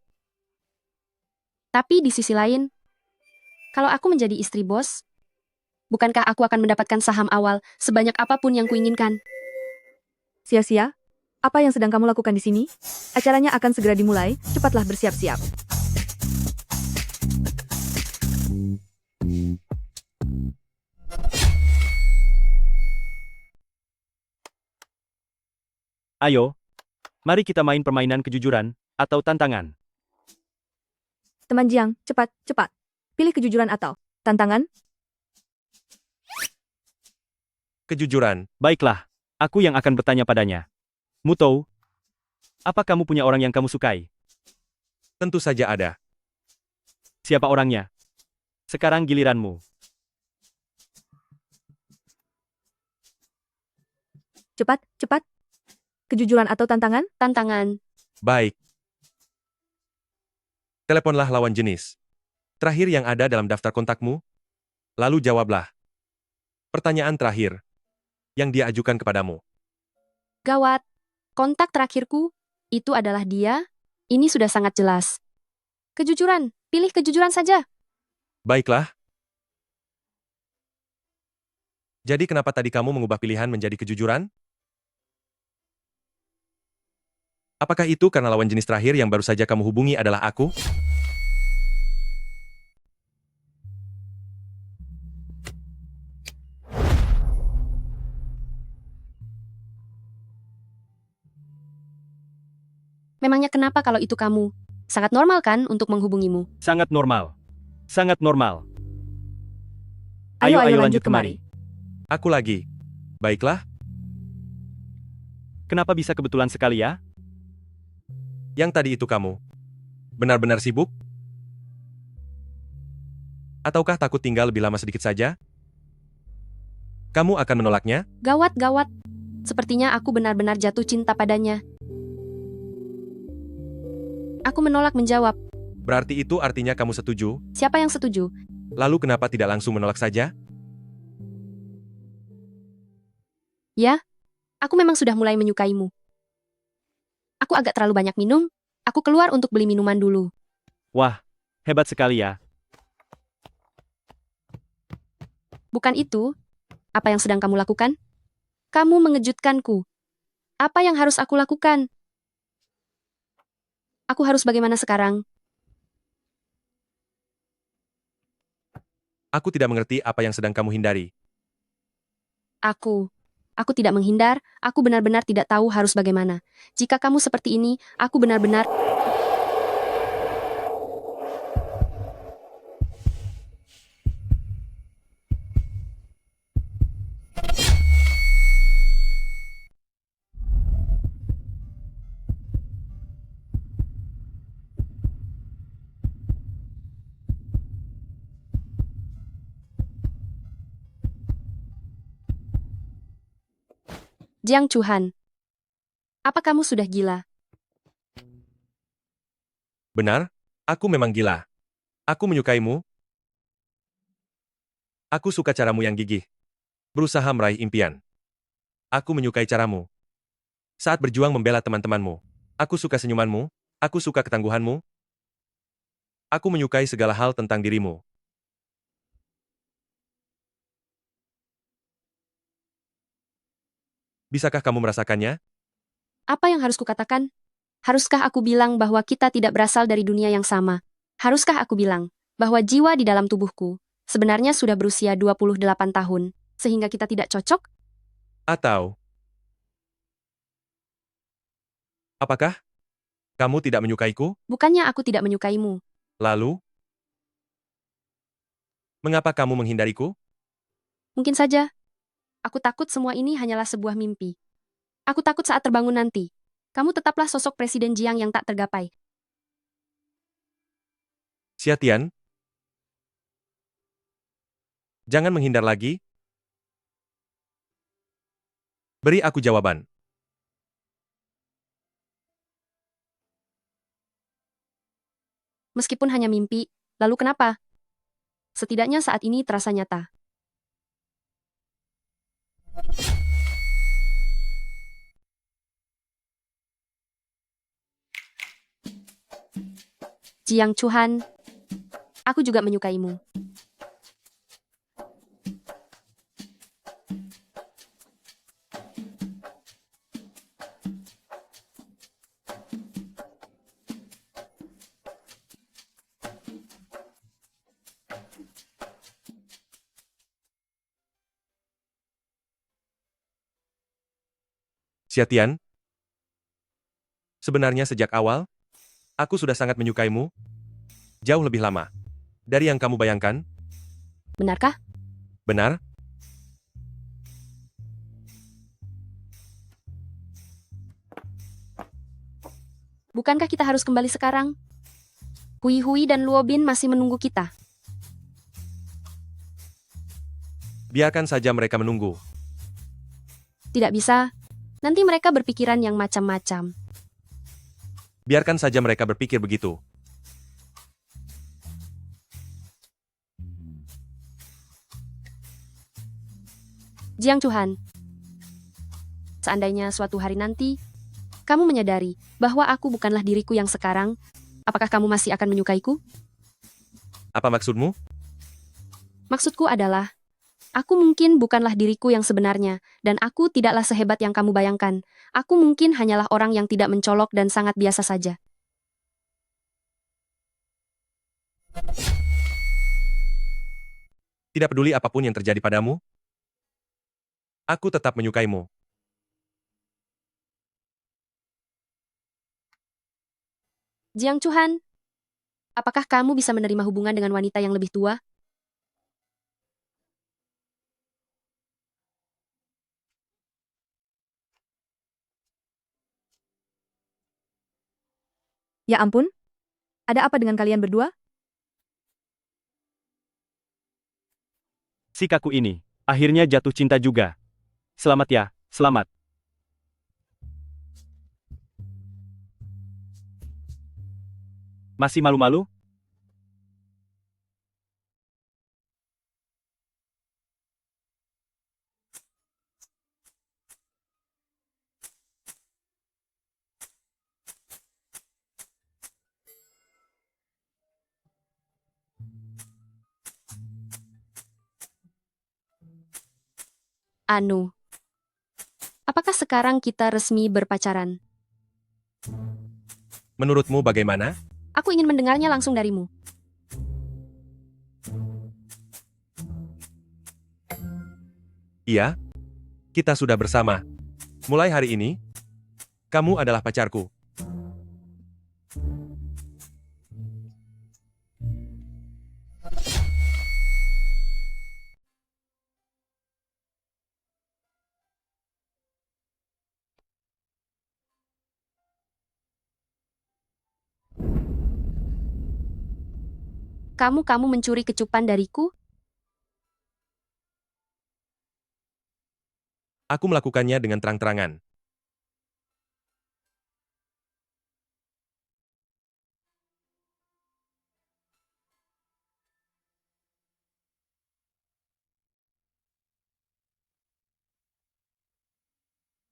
Speaker 1: Tapi di sisi lain, kalau aku menjadi istri bos, bukankah aku akan mendapatkan saham awal sebanyak apapun yang kuinginkan?
Speaker 9: Sia-sia? Apa yang sedang kamu lakukan di sini? Acaranya akan segera dimulai, cepatlah bersiap-siap.
Speaker 5: Ayo, mari kita main permainan kejujuran atau tantangan.
Speaker 9: Teman Jiang, cepat. Pilih kejujuran atau tantangan.
Speaker 3: Kejujuran.
Speaker 5: Baiklah, aku yang akan bertanya padanya. Mutou, apa kamu punya orang yang kamu sukai?
Speaker 3: Tentu saja ada.
Speaker 5: Siapa orangnya? Sekarang giliranmu.
Speaker 9: Cepat. Kejujuran atau tantangan?
Speaker 1: Tantangan.
Speaker 3: Baik. Teleponlah lawan jenis terakhir yang ada dalam daftar kontakmu, lalu jawablah pertanyaan terakhir yang dia ajukan kepadamu.
Speaker 1: Gawat. Kontak terakhirku, itu adalah dia. Ini sudah sangat jelas. Kejujuran. Pilih kejujuran saja.
Speaker 3: Baiklah. Jadi kenapa tadi kamu mengubah pilihan menjadi kejujuran? Apakah itu karena lawan jenis terakhir yang baru saja kamu hubungi adalah aku?
Speaker 1: Memangnya kenapa kalau itu kamu? Sangat normal kan untuk menghubungimu?
Speaker 5: Sangat normal. Sangat normal.
Speaker 9: Ayo, lanjut kemari.
Speaker 3: Aku lagi. Baiklah.
Speaker 5: Kenapa bisa kebetulan sekali ya?
Speaker 3: Yang tadi itu kamu benar-benar sibuk? Ataukah takut tinggal lebih lama sedikit saja? Kamu akan menolaknya?
Speaker 1: Gawat. Sepertinya aku benar-benar jatuh cinta padanya. Aku menolak menjawab.
Speaker 3: Berarti itu artinya kamu setuju?
Speaker 1: Siapa yang setuju?
Speaker 3: Lalu kenapa tidak langsung menolak saja?
Speaker 1: Ya, aku memang sudah mulai menyukaimu. Aku agak terlalu banyak minum. Aku keluar untuk beli minuman dulu.
Speaker 5: Wah, hebat sekali ya.
Speaker 1: Bukan itu? Apa yang sedang kamu lakukan? Kamu mengejutkanku. Apa yang harus aku lakukan? Aku harus bagaimana sekarang?
Speaker 3: Aku tidak mengerti apa yang sedang kamu hindari.
Speaker 1: Aku tidak menghindar, aku benar-benar tidak tahu harus bagaimana. Jika kamu seperti ini, aku benar-benar... Jiang Chuhan, apa kamu sudah gila?
Speaker 3: Benar, aku memang gila. Aku menyukaimu. Aku suka caramu yang gigih. Berusaha meraih impian. Aku menyukai caramu. Saat berjuang membela teman-temanmu. Aku suka senyumanmu. Aku suka ketangguhanmu. Aku menyukai segala hal tentang dirimu. Bisakah kamu merasakannya?
Speaker 1: Apa yang harus kukatakan? Haruskah aku bilang bahwa kita tidak berasal dari dunia yang sama? Haruskah aku bilang bahwa jiwa di dalam tubuhku sebenarnya sudah berusia 28 tahun, sehingga kita tidak cocok?
Speaker 3: Atau, apakah kamu tidak menyukaiku?
Speaker 1: Bukannya aku tidak menyukaimu.
Speaker 3: Lalu, mengapa kamu menghindariku?
Speaker 1: Mungkin saja. Aku takut semua ini hanyalah sebuah mimpi. Aku takut saat terbangun nanti. Kamu tetaplah sosok Presiden Jiang yang tak tergapai.
Speaker 3: Xiatian, jangan menghindar lagi. Beri aku jawaban.
Speaker 1: Meskipun hanya mimpi, lalu kenapa? Setidaknya saat ini terasa nyata. Jiang Chuhan, aku juga menyukaimu.
Speaker 3: Xiatian, sebenarnya sejak awal, aku sudah sangat menyukaimu. Jauh lebih lama dari yang kamu bayangkan.
Speaker 1: Benarkah?
Speaker 3: Benar?
Speaker 1: Bukankah kita harus kembali sekarang? Hui Hui dan Luo Bin masih menunggu kita.
Speaker 3: Biarkan saja mereka menunggu.
Speaker 1: Tidak bisa. Nanti mereka berpikiran yang macam-macam.
Speaker 3: Biarkan saja mereka berpikir begitu.
Speaker 1: Jiang Chuhan, seandainya suatu hari nanti, kamu menyadari bahwa aku bukanlah diriku yang sekarang, apakah kamu masih akan menyukaiku?
Speaker 3: Apa maksudmu?
Speaker 1: Maksudku adalah, aku mungkin bukanlah diriku yang sebenarnya, dan aku tidaklah sehebat yang kamu bayangkan. Aku mungkin hanyalah orang yang tidak mencolok dan sangat biasa saja.
Speaker 3: Tidak peduli apapun yang terjadi padamu, aku tetap menyukaimu.
Speaker 1: Jiang Chuhan, apakah kamu bisa menerima hubungan dengan wanita yang lebih tua?
Speaker 9: Ya ampun, ada apa dengan kalian berdua?
Speaker 5: Si kaku ini, akhirnya jatuh cinta juga. Selamat ya, selamat. Masih malu-malu?
Speaker 1: Anu, apakah sekarang kita resmi berpacaran?
Speaker 3: Menurutmu bagaimana?
Speaker 1: Aku ingin mendengarnya langsung darimu.
Speaker 3: Iya? Kita sudah bersama. Mulai hari ini, kamu adalah pacarku.
Speaker 1: Kamu mencuri kecupan dariku?
Speaker 3: Aku melakukannya dengan terang-terangan.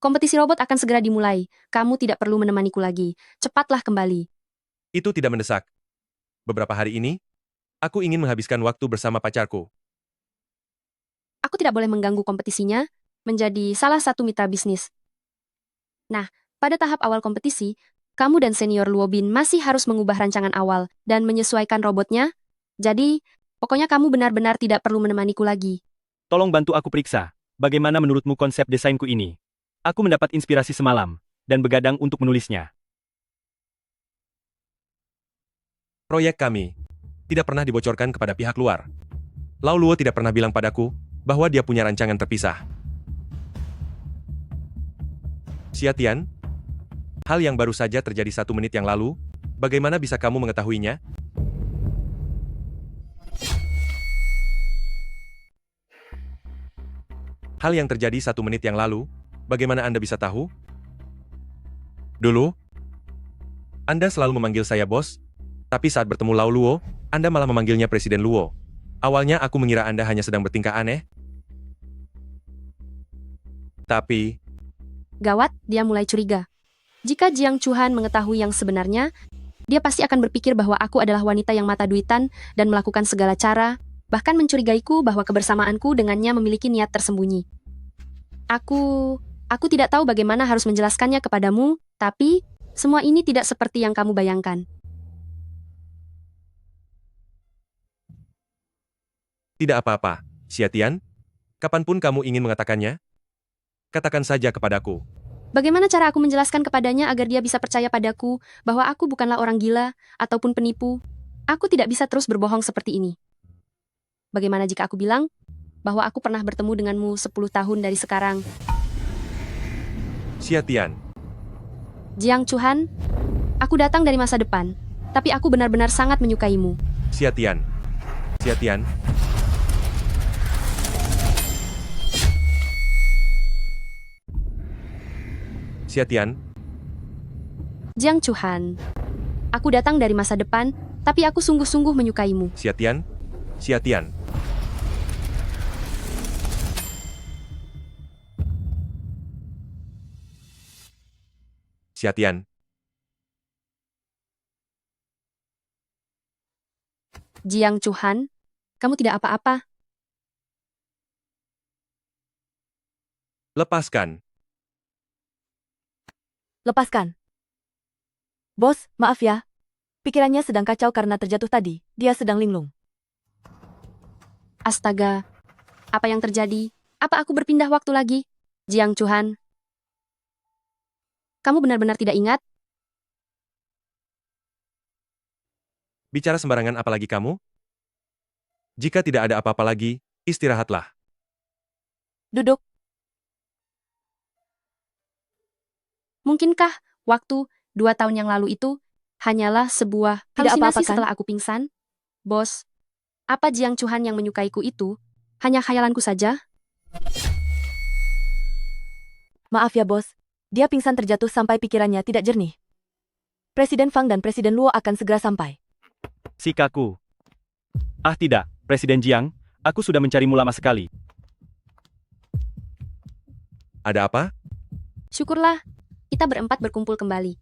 Speaker 1: Kompetisi robot akan segera dimulai. Kamu tidak perlu menemaniku lagi. Cepatlah kembali.
Speaker 3: Itu tidak mendesak. Beberapa hari ini, aku ingin menghabiskan waktu bersama pacarku.
Speaker 1: Aku tidak boleh mengganggu kompetisinya, menjadi salah satu mitra bisnis. Nah, pada tahap awal kompetisi, kamu dan senior Luobin masih harus mengubah rancangan awal dan menyesuaikan robotnya. Jadi, pokoknya kamu benar-benar tidak perlu menemaniku lagi.
Speaker 5: Tolong bantu aku periksa. Bagaimana menurutmu konsep desainku ini? Aku mendapat inspirasi semalam, dan begadang untuk menulisnya.
Speaker 3: Proyek kami tidak pernah dibocorkan kepada pihak luar. Lau Luo tidak pernah bilang padaku bahwa dia punya rancangan terpisah. Xia Tian, hal yang baru saja terjadi 1 menit yang lalu, bagaimana bisa kamu mengetahuinya? Hal yang terjadi 1 menit yang lalu, bagaimana Anda bisa tahu? Dulu, Anda selalu memanggil saya bos, tapi saat bertemu Lau Luo, Anda malah memanggilnya Presiden Luo. Awalnya aku mengira Anda hanya sedang bertingkah aneh. Tapi,
Speaker 1: Gawat, dia mulai curiga. Jika Jiang Chuhan mengetahui yang sebenarnya, dia pasti akan berpikir bahwa aku adalah wanita yang mata duitan dan melakukan segala cara, bahkan mencurigaiku bahwa kebersamaanku dengannya memiliki niat tersembunyi. Aku tidak tahu bagaimana harus menjelaskannya kepadamu, tapi semua ini tidak seperti yang kamu bayangkan.
Speaker 3: tidak apa-apa, Xia Tian. Kapanpun kamu ingin mengatakannya, katakan saja kepadaku.
Speaker 1: Bagaimana cara aku menjelaskan kepadanya agar dia bisa percaya padaku bahwa aku bukanlah orang gila ataupun penipu? Aku tidak bisa terus berbohong seperti ini. Bagaimana jika aku bilang bahwa aku pernah bertemu denganmu 10 tahun dari sekarang?
Speaker 3: Xia Tian,
Speaker 1: Jiang Chuhan, aku datang dari masa depan, tapi aku benar-benar sangat menyukaimu.
Speaker 3: Xia Tian, Xia Tian. Xia Tian,
Speaker 1: Jiang Chuhan, aku datang dari masa depan, tapi aku sungguh-sungguh menyukaimu.
Speaker 3: Xia Tian, Xia Tian. Xia Tian,
Speaker 1: Jiang Chuhan, kamu tidak apa-apa.
Speaker 3: lepaskan.
Speaker 9: Lepaskan. Bos, maaf ya. Pikirannya sedang kacau karena terjatuh tadi. Dia sedang linglung.
Speaker 1: Astaga, apa yang terjadi? Apa aku berpindah waktu lagi? Jiang Chuhan, kamu benar-benar tidak ingat?
Speaker 3: Bicara sembarangan apalagi kamu? Jika tidak ada apa-apa lagi, istirahatlah.
Speaker 9: Duduk.
Speaker 1: Mungkinkah waktu 2 tahun yang lalu itu hanyalah sebuah
Speaker 9: Tidak
Speaker 1: halusinasi
Speaker 9: apa-apa, kan?
Speaker 1: setelah aku pingsan? Bos, apa Jiang Chuhan yang menyukaiku itu hanya khayalanku saja?
Speaker 9: Maaf ya bos. Dia pingsan terjatuh sampai pikirannya tidak jernih. Presiden Fang dan Presiden Luo akan segera sampai.
Speaker 5: Sikaku. Ah tidak, Presiden Jiang, aku sudah mencarimu lama sekali.
Speaker 3: Ada apa?
Speaker 1: Syukurlah, kita berempat berkumpul kembali.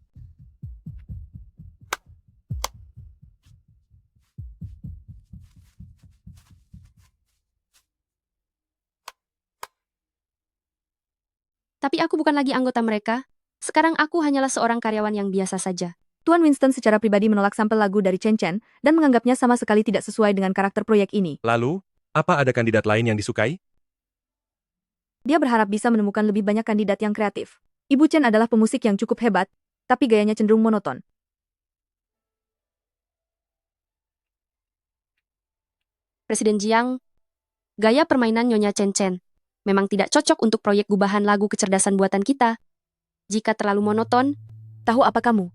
Speaker 1: Tapi aku bukan lagi anggota mereka. Sekarang aku hanyalah seorang karyawan yang biasa saja.
Speaker 9: Tuan Winston secara pribadi menolak sampel lagu dari Chen Chen dan menganggapnya sama sekali tidak sesuai dengan karakter proyek ini.
Speaker 3: Lalu, apa ada kandidat lain yang disukai?
Speaker 9: Dia berharap bisa menemukan lebih banyak kandidat yang kreatif. Ibu Chen adalah pemusik yang cukup hebat, tapi gayanya cenderung monoton.
Speaker 1: Presiden Jiang, gaya permainan Nyonya Chen Chen memang tidak cocok untuk proyek gubahan lagu kecerdasan buatan kita. Jika terlalu monoton,
Speaker 9: Tahu apa kamu?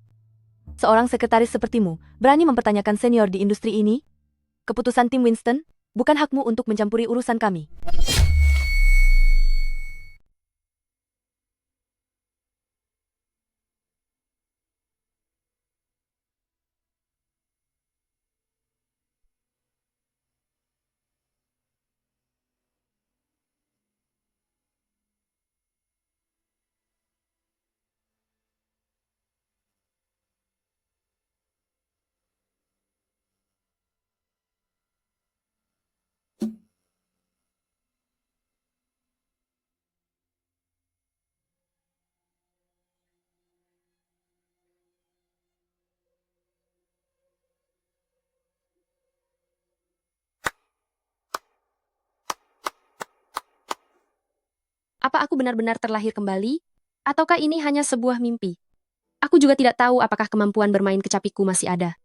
Speaker 9: Seorang sekretaris sepertimu berani mempertanyakan senior di industri ini? Keputusan tim Winston, bukan hakmu untuk mencampuri urusan kami.
Speaker 1: apa aku benar-benar terlahir kembali? Ataukah ini hanya sebuah mimpi? Aku juga tidak tahu apakah kemampuan bermain kecapiku masih ada.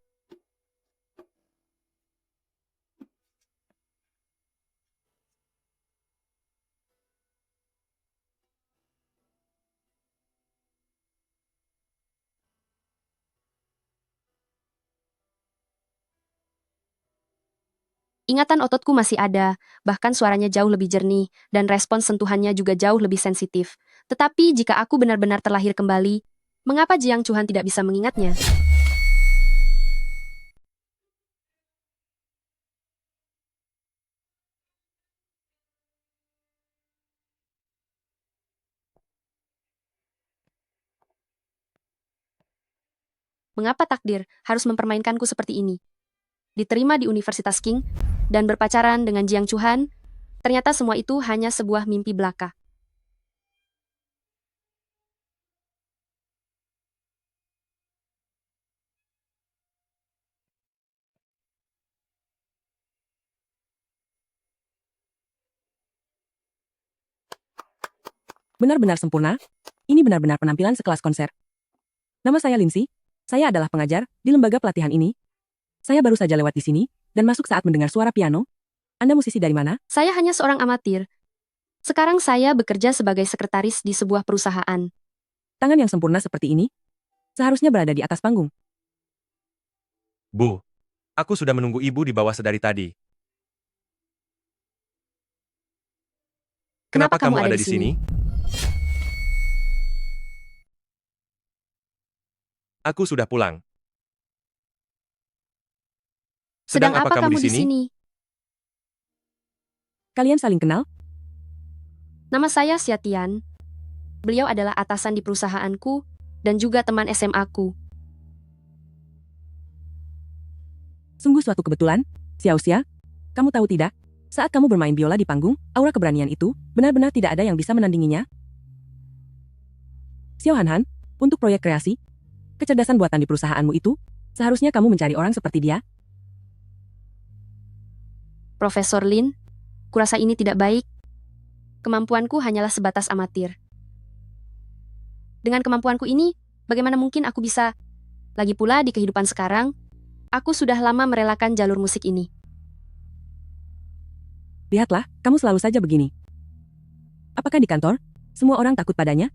Speaker 1: Ingatan ototku masih ada, bahkan suaranya jauh lebih jernih, dan respons sentuhannya juga jauh lebih sensitif. Tetapi jika aku benar-benar terlahir kembali, mengapa Jiang Chuhan tidak bisa mengingatnya? Mengapa takdir harus mempermainkanku seperti ini? Diterima di Universitas King, dan berpacaran dengan Jiang Chuhan, ternyata semua itu hanya sebuah mimpi belaka.
Speaker 11: Benar-benar sempurna. Ini benar-benar penampilan sekelas konser. Nama saya Lindsay. Saya adalah pengajar di lembaga pelatihan ini. Saya baru saja lewat di sini dan masuk saat mendengar suara piano. Anda musisi dari mana?
Speaker 1: Saya hanya seorang amatir. Sekarang saya bekerja sebagai sekretaris di sebuah perusahaan.
Speaker 11: Tangan yang sempurna seperti ini seharusnya berada di atas panggung.
Speaker 3: Bu, aku sudah menunggu ibu di bawah sedari tadi. Kenapa kamu ada di sini? Aku sudah pulang.
Speaker 1: Sedang apa kamu di sini?
Speaker 11: Kalian saling kenal?
Speaker 1: Nama saya Xiatian. Beliau adalah atasan di perusahaanku dan juga teman SMA-ku.
Speaker 11: Sungguh suatu kebetulan. Xiaoxia, kamu tahu tidak? Saat kamu bermain biola di panggung, aura keberanian itu benar-benar tidak ada yang bisa menandinginya. Xiao Han, untuk proyek kreasi, kecerdasan buatan di perusahaanmu itu, seharusnya kamu mencari orang seperti dia.
Speaker 1: Profesor Lin, kurasa ini tidak baik. Kemampuanku hanyalah sebatas amatir. Dengan kemampuanku ini, bagaimana mungkin aku bisa? Lagi pula di kehidupan sekarang, aku sudah lama merelakan jalur musik ini.
Speaker 11: Lihatlah, kamu selalu saja begini. Apakah di kantor, semua orang takut padanya?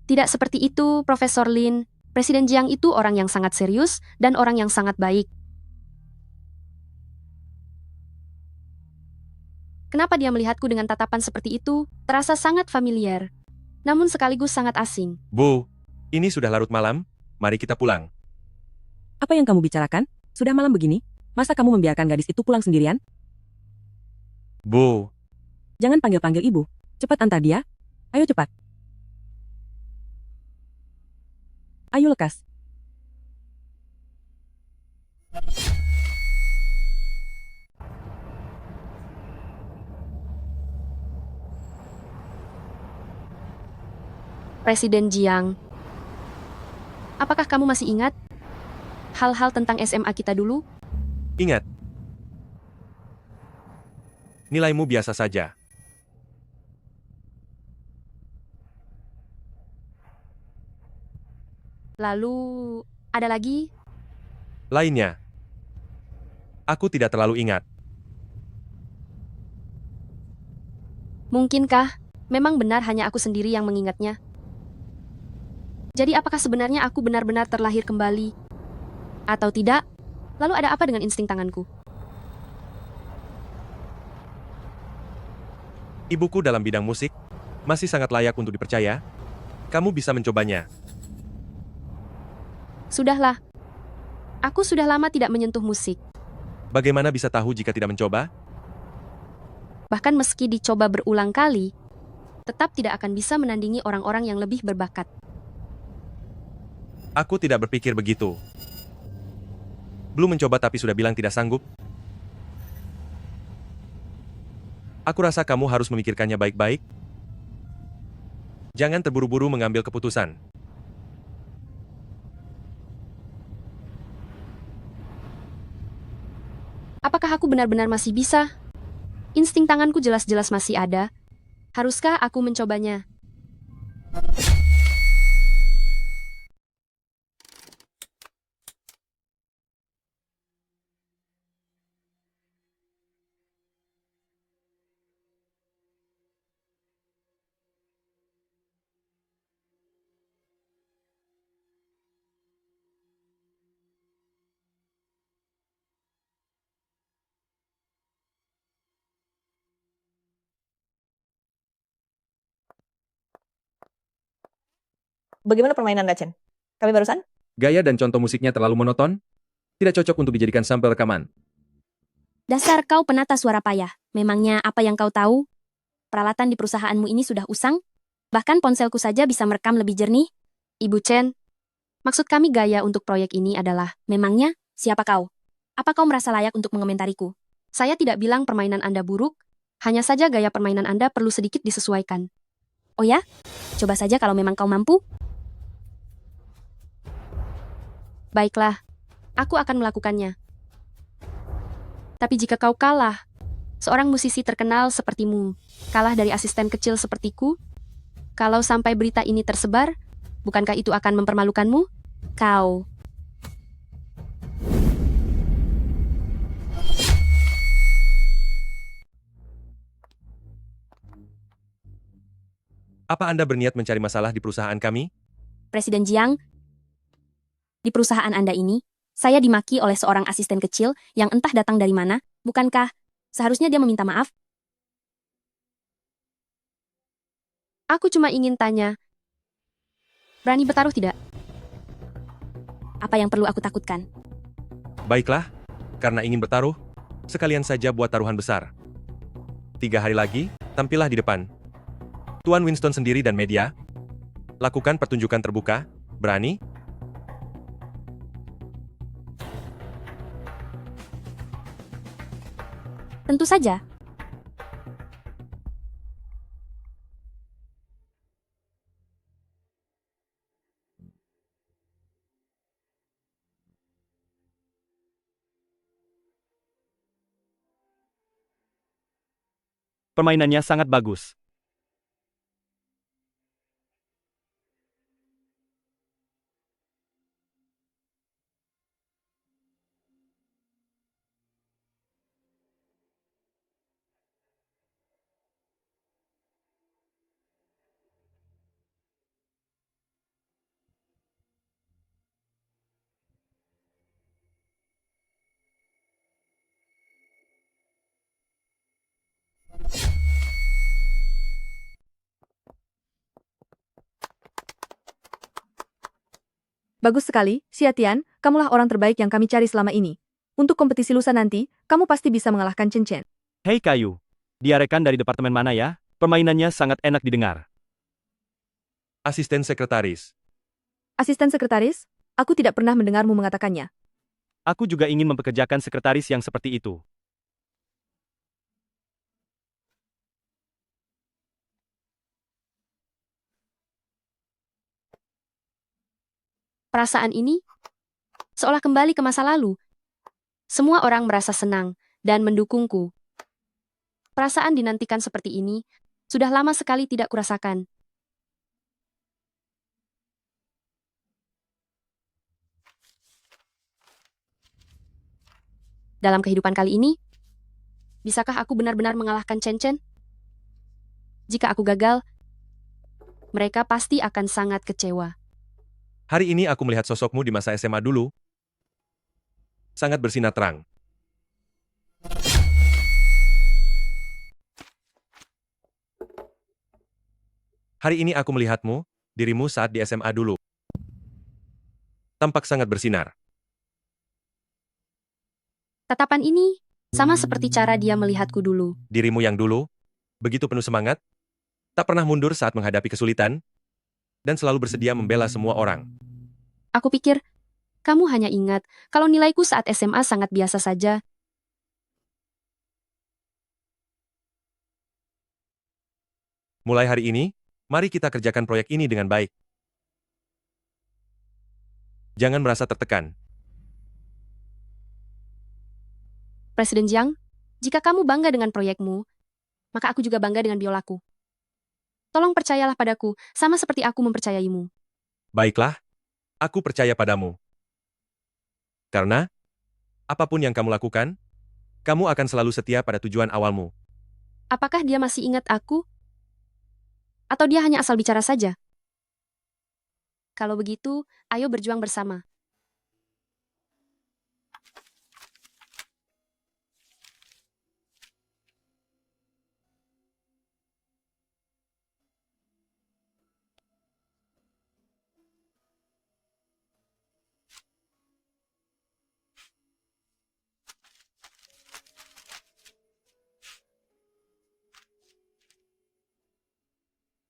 Speaker 1: Tidak seperti itu, Profesor Lin. Presiden Jiang itu orang yang sangat serius dan orang yang sangat baik. Kenapa dia melihatku dengan tatapan seperti itu? Terasa sangat familiar, namun sekaligus sangat asing.
Speaker 3: Bu, ini sudah larut malam, mari kita pulang.
Speaker 11: Apa yang kamu bicarakan? Sudah malam begini, masa kamu membiarkan gadis itu pulang sendirian?
Speaker 3: Bu,
Speaker 11: Jangan panggil-panggil ibu. Cepat antar dia. Ayo cepat. Ayo lekas.
Speaker 1: Presiden Jiang, apakah kamu masih ingat hal-hal tentang SMA kita dulu?
Speaker 3: ingat. Nilaimu biasa saja.
Speaker 1: Lalu, ada lagi?
Speaker 3: Lainnya. Aku tidak terlalu ingat.
Speaker 1: Mungkinkah memang benar hanya aku sendiri yang mengingatnya? Jadi apakah sebenarnya aku benar-benar terlahir kembali? Atau tidak? Lalu ada apa dengan insting tanganku?
Speaker 3: Ibuku dalam bidang musik masih sangat layak untuk dipercaya. Kamu bisa mencobanya.
Speaker 1: Sudahlah. Aku sudah lama tidak menyentuh musik.
Speaker 3: Bagaimana bisa tahu jika tidak mencoba?
Speaker 1: Bahkan meski dicoba berulang kali, tetap tidak akan bisa menandingi orang-orang yang lebih berbakat.
Speaker 3: Aku tidak berpikir begitu. Belum mencoba tapi sudah bilang tidak sanggup. Aku rasa kamu harus memikirkannya baik-baik. Jangan terburu-buru mengambil keputusan.
Speaker 1: Apakah aku benar-benar masih bisa? Insting tanganku jelas-jelas masih ada. Haruskah aku mencobanya?
Speaker 9: Bagaimana permainan Chen? Kami barusan?
Speaker 3: Gaya dan contoh musiknya terlalu monoton. Tidak cocok untuk dijadikan sampel rekaman.
Speaker 4: Dasar kau penata suara payah. Memangnya apa yang kau tahu? Peralatan di perusahaanmu ini sudah usang? Bahkan ponselku saja bisa merekam lebih jernih.
Speaker 1: Ibu Chen, maksud kami gaya untuk proyek ini adalah,
Speaker 4: Memangnya, siapa kau? Apa kau merasa layak untuk mengomentariku?
Speaker 1: saya tidak bilang permainan Anda buruk, hanya saja gaya permainan Anda perlu sedikit disesuaikan.
Speaker 4: Oh ya? Coba saja kalau memang kau mampu.
Speaker 1: Baiklah, aku akan melakukannya. Tapi jika kau kalah, seorang musisi terkenal sepertimu, kalah dari asisten kecil sepertiku, kalau sampai berita ini tersebar, bukankah itu akan mempermalukanmu?
Speaker 4: Kau.
Speaker 3: Apa Anda berniat mencari masalah di perusahaan kami?
Speaker 4: Presiden Jiang, di perusahaan Anda ini, saya dimaki oleh seorang asisten kecil yang entah datang dari mana, bukankah seharusnya dia meminta maaf?
Speaker 1: Aku cuma ingin tanya, berani bertaruh tidak?
Speaker 4: Apa yang perlu aku takutkan?
Speaker 3: Baiklah, karena ingin bertaruh, sekalian saja buat taruhan besar. 3 hari lagi, tampillah di depan. Tuan Winston sendiri dan media. Lakukan pertunjukan terbuka. Berani?
Speaker 4: Tentu saja.
Speaker 5: Permainannya sangat bagus.
Speaker 9: Bagus sekali, Xiatian, kamulah orang terbaik yang kami cari selama ini. Untuk kompetisi lusa nanti, kamu pasti bisa mengalahkan Chen Chen.
Speaker 5: Hei Kayu, dia rekan dari departemen mana ya? Permainannya sangat enak didengar.
Speaker 3: Asisten sekretaris.
Speaker 9: Asisten sekretaris? Aku tidak pernah mendengarmu mengatakannya.
Speaker 5: Aku juga ingin mempekerjakan sekretaris yang seperti itu.
Speaker 1: Perasaan ini seolah kembali ke masa lalu. Semua orang merasa senang dan mendukungku. Perasaan dinantikan seperti ini sudah lama sekali tidak kurasakan. Dalam kehidupan kali ini, bisakah aku benar-benar mengalahkan Chen Chen? Jika aku gagal, mereka pasti akan sangat kecewa.
Speaker 3: Hari ini aku melihat sosokmu di masa SMA dulu. Sangat bersinar terang. Hari ini aku melihatmu, dirimu saat di SMA dulu. Tampak sangat bersinar.
Speaker 1: Tatapan ini sama seperti cara dia melihatku dulu.
Speaker 3: Dirimu yang dulu, begitu penuh semangat, tak pernah mundur saat menghadapi kesulitan, dan selalu bersedia membela semua orang.
Speaker 1: Aku pikir, kamu hanya ingat kalau nilaiku saat SMA sangat biasa saja.
Speaker 3: Mulai hari ini, mari kita kerjakan proyek ini dengan baik. Jangan merasa tertekan.
Speaker 1: Presiden Jiang, jika kamu bangga dengan proyekmu, maka aku juga bangga dengan biolaku. Tolong percayalah padaku, sama seperti aku mempercayaimu.
Speaker 3: Baiklah, aku percaya padamu. Karena, apapun yang kamu lakukan, kamu akan selalu setia pada tujuan awalmu.
Speaker 1: Apakah dia masih ingat aku? Atau dia hanya asal bicara saja? Kalau begitu, ayo berjuang bersama.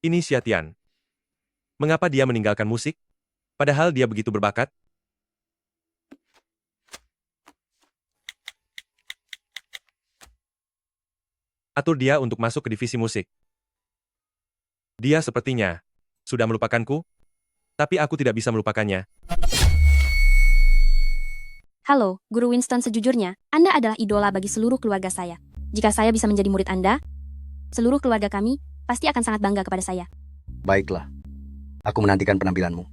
Speaker 3: Ini Xiatian. Mengapa dia meninggalkan musik? Padahal dia begitu berbakat. Atur dia untuk masuk ke divisi musik. Dia sepertinya sudah melupakanku, tapi aku tidak bisa melupakannya.
Speaker 4: Halo, Guru Winston, sejujurnya, Anda adalah idola bagi seluruh keluarga saya. Jika saya bisa menjadi murid Anda, seluruh keluarga kami pasti akan sangat bangga kepada saya.
Speaker 14: Baiklah, aku menantikan penampilanmu.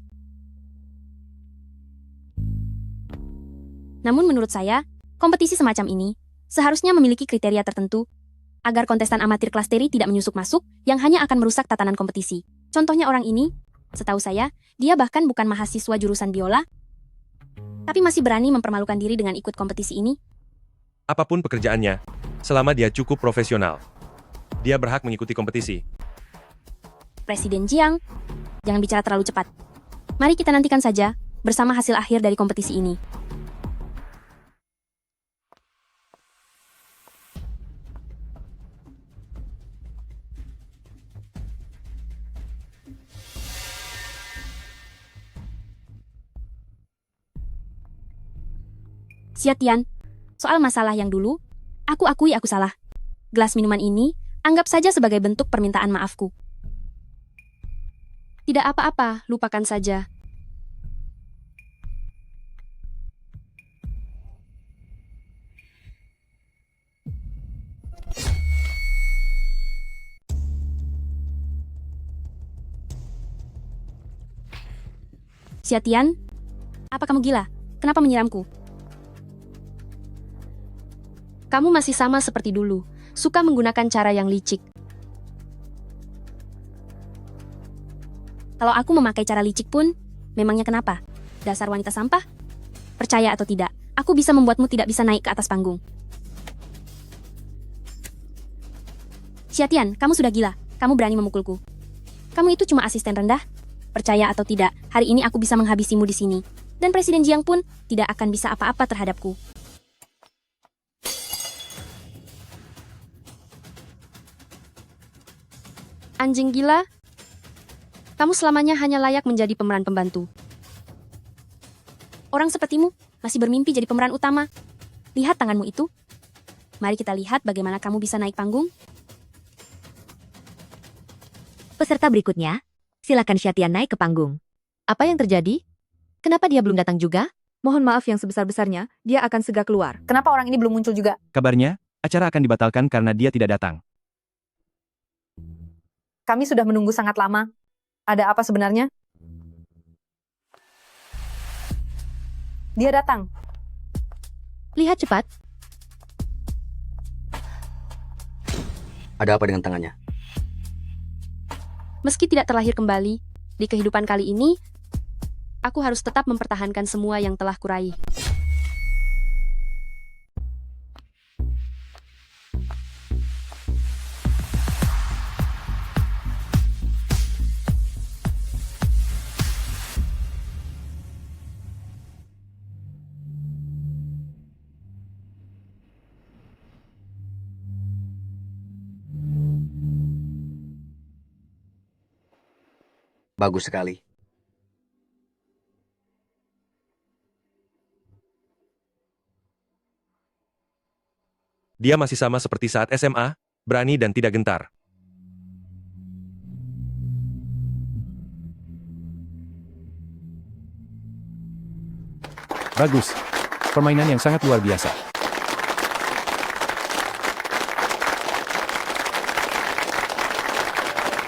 Speaker 4: Namun menurut saya, kompetisi semacam ini seharusnya memiliki kriteria tertentu agar kontestan amatir kelas teri tidak menyusup masuk yang hanya akan merusak tatanan kompetisi. Contohnya orang ini, setahu saya, dia bahkan bukan mahasiswa jurusan biola, tapi masih berani mempermalukan diri dengan ikut kompetisi ini.
Speaker 3: Apapun pekerjaannya, selama dia cukup profesional, dia berhak mengikuti kompetisi.
Speaker 4: Presiden Jiang, jangan bicara terlalu cepat. Mari kita nantikan saja bersama hasil akhir dari kompetisi ini. Xiatian, soal masalah yang dulu, aku akui aku salah. Gelas minuman ini, anggap saja sebagai bentuk permintaan maafku.
Speaker 1: Tidak apa-apa, lupakan saja.
Speaker 4: Xiatian, apa kamu gila? Kenapa menyiramku?
Speaker 1: Kamu masih sama seperti dulu, suka menggunakan cara yang licik.
Speaker 4: Kalau aku memakai cara licik pun, memangnya kenapa? Dasar wanita sampah? Percaya atau tidak, aku bisa membuatmu tidak bisa naik ke atas panggung. Xiatian, kamu sudah gila. Kamu berani memukulku. Kamu itu cuma asisten rendah? Percaya atau tidak, hari ini aku bisa menghabisimu di sini. Dan Presiden Jiang pun tidak akan bisa apa-apa terhadapku.
Speaker 1: Anjing gila, kamu selamanya hanya layak menjadi pemeran pembantu.
Speaker 4: Orang sepertimu masih bermimpi jadi pemeran utama. Lihat tanganmu itu. Mari kita lihat bagaimana kamu bisa naik panggung.
Speaker 9: Peserta berikutnya, silakan Xiatian naik ke panggung. Apa yang terjadi? Kenapa dia belum datang juga?
Speaker 15: Mohon maaf yang sebesar-besarnya, dia akan segera keluar.
Speaker 12: Kenapa orang ini belum muncul juga?
Speaker 5: Kabarnya, acara akan dibatalkan karena dia tidak datang.
Speaker 15: Kami sudah menunggu sangat lama. Ada apa sebenarnya?
Speaker 12: Dia datang.
Speaker 9: Lihat cepat.
Speaker 14: Ada apa dengan tangannya?
Speaker 1: Meski tidak terlahir kembali, di kehidupan kali ini, aku harus tetap mempertahankan semua yang telah kuraih.
Speaker 14: Bagus sekali.
Speaker 3: Dia masih sama seperti saat SMA, berani dan tidak gentar.
Speaker 16: Bagus. Permainan yang sangat luar biasa.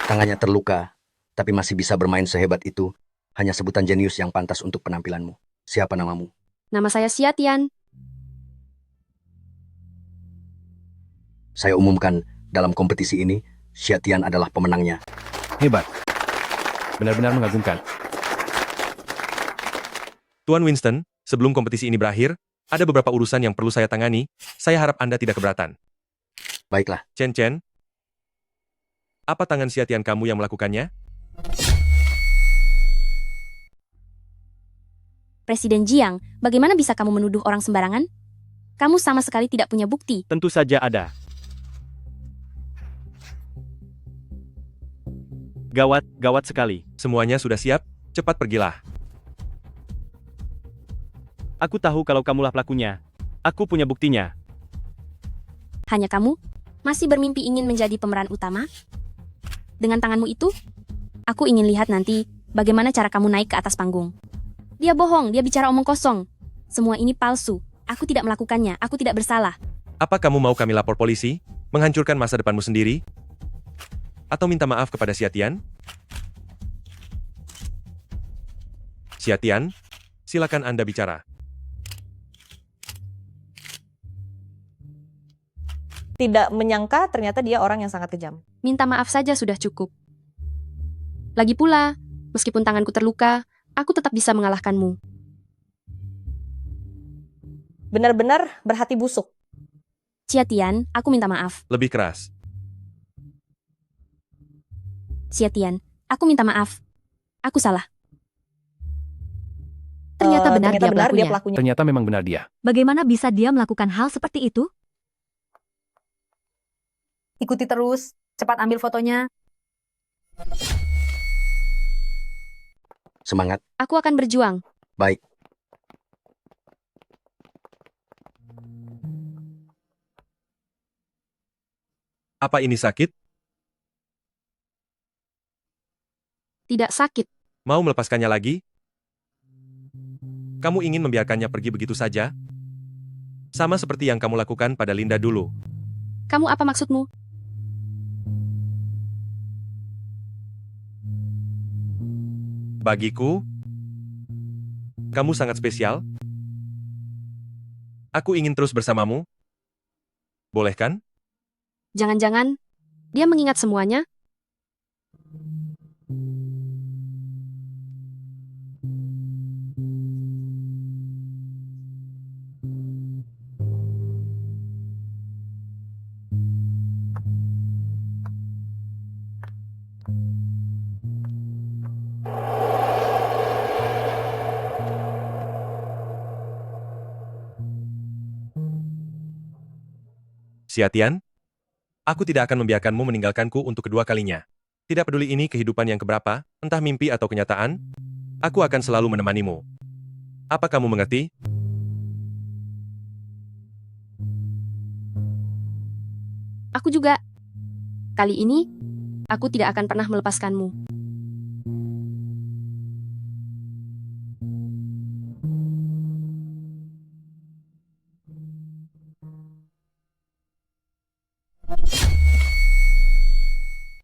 Speaker 14: Tangannya terluka, tapi masih bisa bermain sehebat itu. Hanya sebutan jenius yang pantas untuk penampilanmu. Siapa namamu?
Speaker 1: Nama saya Xia Tian.
Speaker 14: Saya umumkan, dalam kompetisi ini, Xia Tian adalah pemenangnya.
Speaker 16: Hebat. Benar-benar mengagumkan.
Speaker 3: Tuan Winston, sebelum kompetisi ini berakhir, ada beberapa urusan yang perlu saya tangani. Saya harap Anda tidak keberatan.
Speaker 14: Baiklah.
Speaker 3: Chen Chen, apa tangan Xia Tian kamu yang melakukannya?
Speaker 4: Presiden Jiang, bagaimana bisa kamu menuduh orang sembarangan? Kamu sama sekali tidak punya bukti.
Speaker 5: Tentu saja ada. Gawat, gawat sekali.
Speaker 3: Semuanya sudah siap, cepat pergilah.
Speaker 5: Aku tahu kalau kamulah pelakunya. Aku punya buktinya.
Speaker 4: Hanya kamu? Masih bermimpi ingin menjadi pemeran utama? Dengan tanganmu itu? Aku ingin lihat nanti bagaimana cara kamu naik ke atas panggung. Dia bohong, dia bicara omong kosong. Semua ini palsu. Aku tidak melakukannya, aku tidak bersalah.
Speaker 3: Apa kamu mau kami lapor polisi? Menghancurkan masa depanmu sendiri? Atau minta maaf kepada Xia Tian? Xia Tian, silakan Anda bicara.
Speaker 15: Tidak menyangka ternyata dia orang yang sangat kejam.
Speaker 1: Minta maaf saja sudah cukup. Lagi pula, meskipun tanganku terluka, aku tetap bisa mengalahkanmu.
Speaker 15: Benar-benar berhati busuk.
Speaker 4: Xia Tian, aku minta maaf.
Speaker 3: Lebih keras.
Speaker 4: Xia Tian, aku minta maaf. Aku salah.
Speaker 9: Ternyata benar dia
Speaker 15: dia
Speaker 9: pelakunya.
Speaker 15: pelakunya.
Speaker 16: Ternyata memang benar dia.
Speaker 9: Bagaimana bisa dia melakukan hal seperti itu?
Speaker 15: Ikuti terus, cepat ambil fotonya.
Speaker 14: Semangat.
Speaker 1: Aku akan berjuang.
Speaker 14: Baik.
Speaker 3: Apa ini sakit?
Speaker 1: Tidak sakit.
Speaker 3: Mau melepaskannya lagi? Kamu ingin membiarkannya pergi begitu saja? Sama seperti yang kamu lakukan pada Linda dulu.
Speaker 1: Kamu apa maksudmu?
Speaker 3: Bagiku, kamu sangat spesial. Aku ingin terus bersamamu. Boleh kan?
Speaker 1: Jangan-jangan, dia mengingat semuanya?
Speaker 3: Xia Tian, aku tidak akan membiarkanmu meninggalkanku untuk kedua kalinya. Tidak peduli ini kehidupan yang keberapa, entah mimpi atau kenyataan, aku akan selalu menemanimu. Apa kamu mengerti?
Speaker 1: Aku juga. Kali ini, aku tidak akan pernah melepaskanmu.